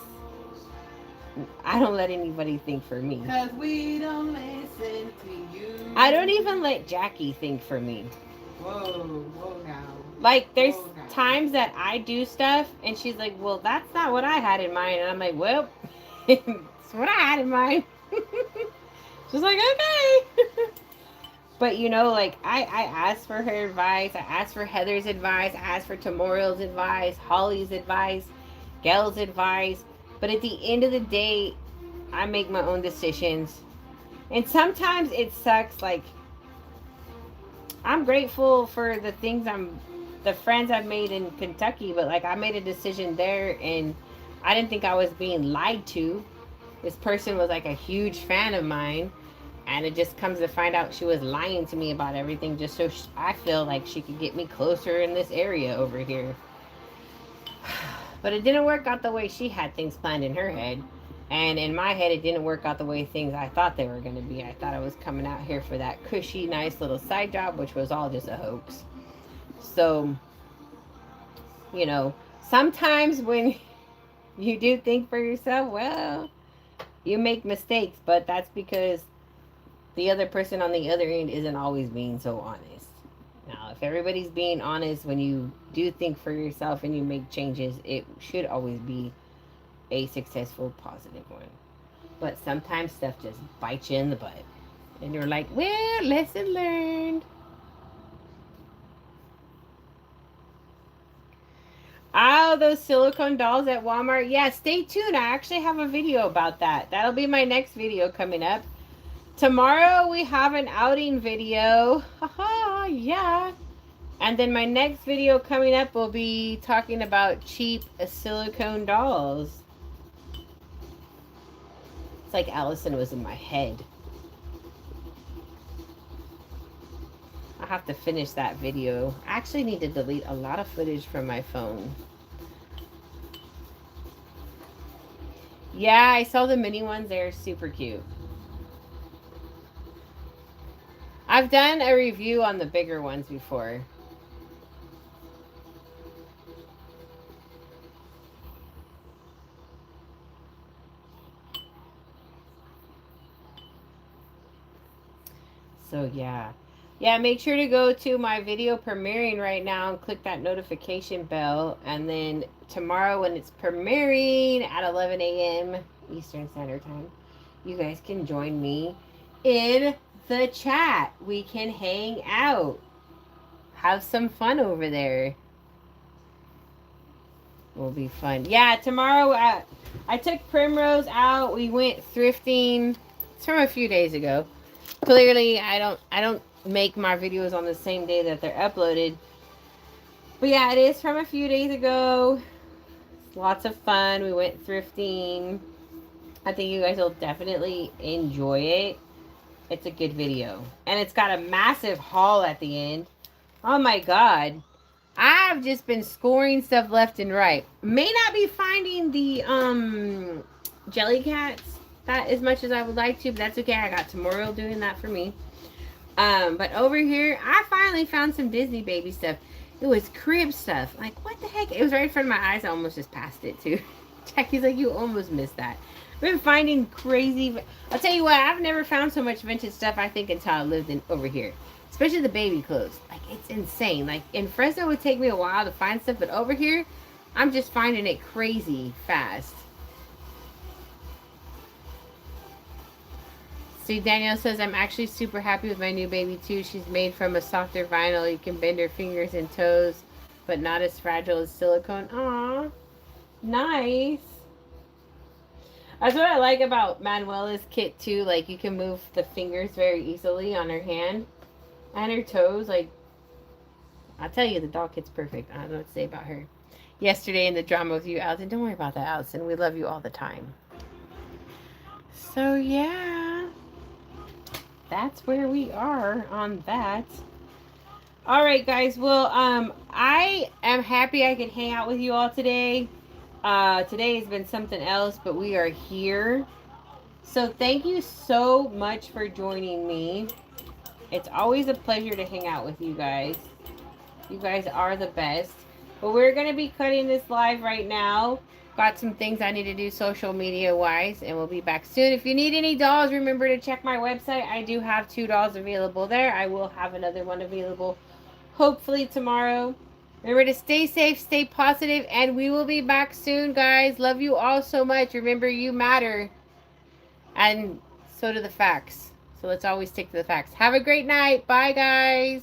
I don't let anybody think for me. Because we don't listen to you. I don't even let Jackie think for me. Whoa now. Like, there's times that I do stuff, and she's like, well, that's not what I had in mind. And I'm like, well, it's what I had in mind. She's like, okay. But, you know, like, I asked for her advice. I asked for Heather's advice. I asked for Tamoriel's advice, Holly's advice, Gail's advice. But at the end of the day, I make my own decisions. And sometimes it sucks. Like, I'm grateful for the friends I've made in Kentucky. But, like, I made a decision there, and I didn't think I was being lied to. This person was, like, a huge fan of mine. And it just comes to find out she was lying to me about everything just so I feel like she could get me closer in this area over here. But it didn't work out the way she had things planned in her head. And in my head, it didn't work out the way things I thought they were going to be. I thought I was coming out here for that cushy, nice little side job, which was all just a hoax. So, you know, sometimes when you do think for yourself, well, you make mistakes, but that's because the other person on the other end isn't always being so honest. Now, if everybody's being honest when you do think for yourself and you make changes, it should always be a successful, positive one. But sometimes stuff just bites you in the butt. And you're like, well, lesson learned. Oh, those silicone dolls at Walmart. Yeah, stay tuned. I actually have a video about that. That'll be my next video coming up. Tomorrow we have an outing video. Haha, yeah. And then my next video coming up will be talking about cheap silicone dolls. It's like Allison was in my head. I'll have to finish that video. I actually need to delete a lot of footage from my phone. Yeah, I saw the mini ones. They're super cute. I've done a review on the bigger ones before. So yeah. Yeah, make sure to go to my video premiering right now and click that notification bell. And then tomorrow when it's premiering at 11 a.m. Eastern Standard Time, you guys can join me in the chat. We can hang out. Have some fun over there. Will be fun. Yeah, tomorrow I took Primrose out. We went thrifting. It's from a few days ago. Clearly, I don't make my videos on the same day that they're uploaded. But yeah, it is from a few days ago. It's lots of fun. We went thrifting. I think you guys will definitely enjoy it. It's a good video. And it's got a massive haul at the end. Oh my god. I've just been scoring stuff left and right. May not be finding the jelly cats that as much as I would like to, but that's okay. I got Tomorrow doing that for me. But over here, I finally found some Disney baby stuff. It was crib stuff. Like, what the heck? It was right in front of my eyes. I almost just passed it, too. Jackie's like, you almost missed that. I've been finding crazy... I'll tell you what, I've never found so much vintage stuff, I think, until I lived in over here. Especially the baby clothes. Like, it's insane. Like, in Fresno, it would take me a while to find stuff, but over here, I'm just finding it crazy fast. See, Danielle says, I'm actually super happy with my new baby, too. She's made from a softer vinyl. You can bend her fingers and toes, but not as fragile as silicone. Aw, nice. That's what I like about Manuela's kit, too. Like, you can move the fingers very easily on her hand and her toes. Like, I'll tell you, the doll kit's perfect. I don't know what to say about her. Yesterday in the drama with you, Allison. Don't worry about that, Allison. We love you all the time. So, yeah. That's where we are on that. All right, guys. Well, I am happy I could hang out with you all today. Today has been something else, but we are here. So thank you so much for joining me. It's always a pleasure to hang out with you guys. You guys are the best. But we're going to be cutting this live right now. Got some things I need to do social media wise, and we'll be back soon. If you need any dolls, remember to check my website. I do have 2 dolls available there. I will have another one available hopefully tomorrow. Remember to stay safe, stay positive, and we will be back soon, guys. Love you all so much. Remember, you matter. And so do the facts. So let's always stick to the facts. Have a great night. Bye, guys.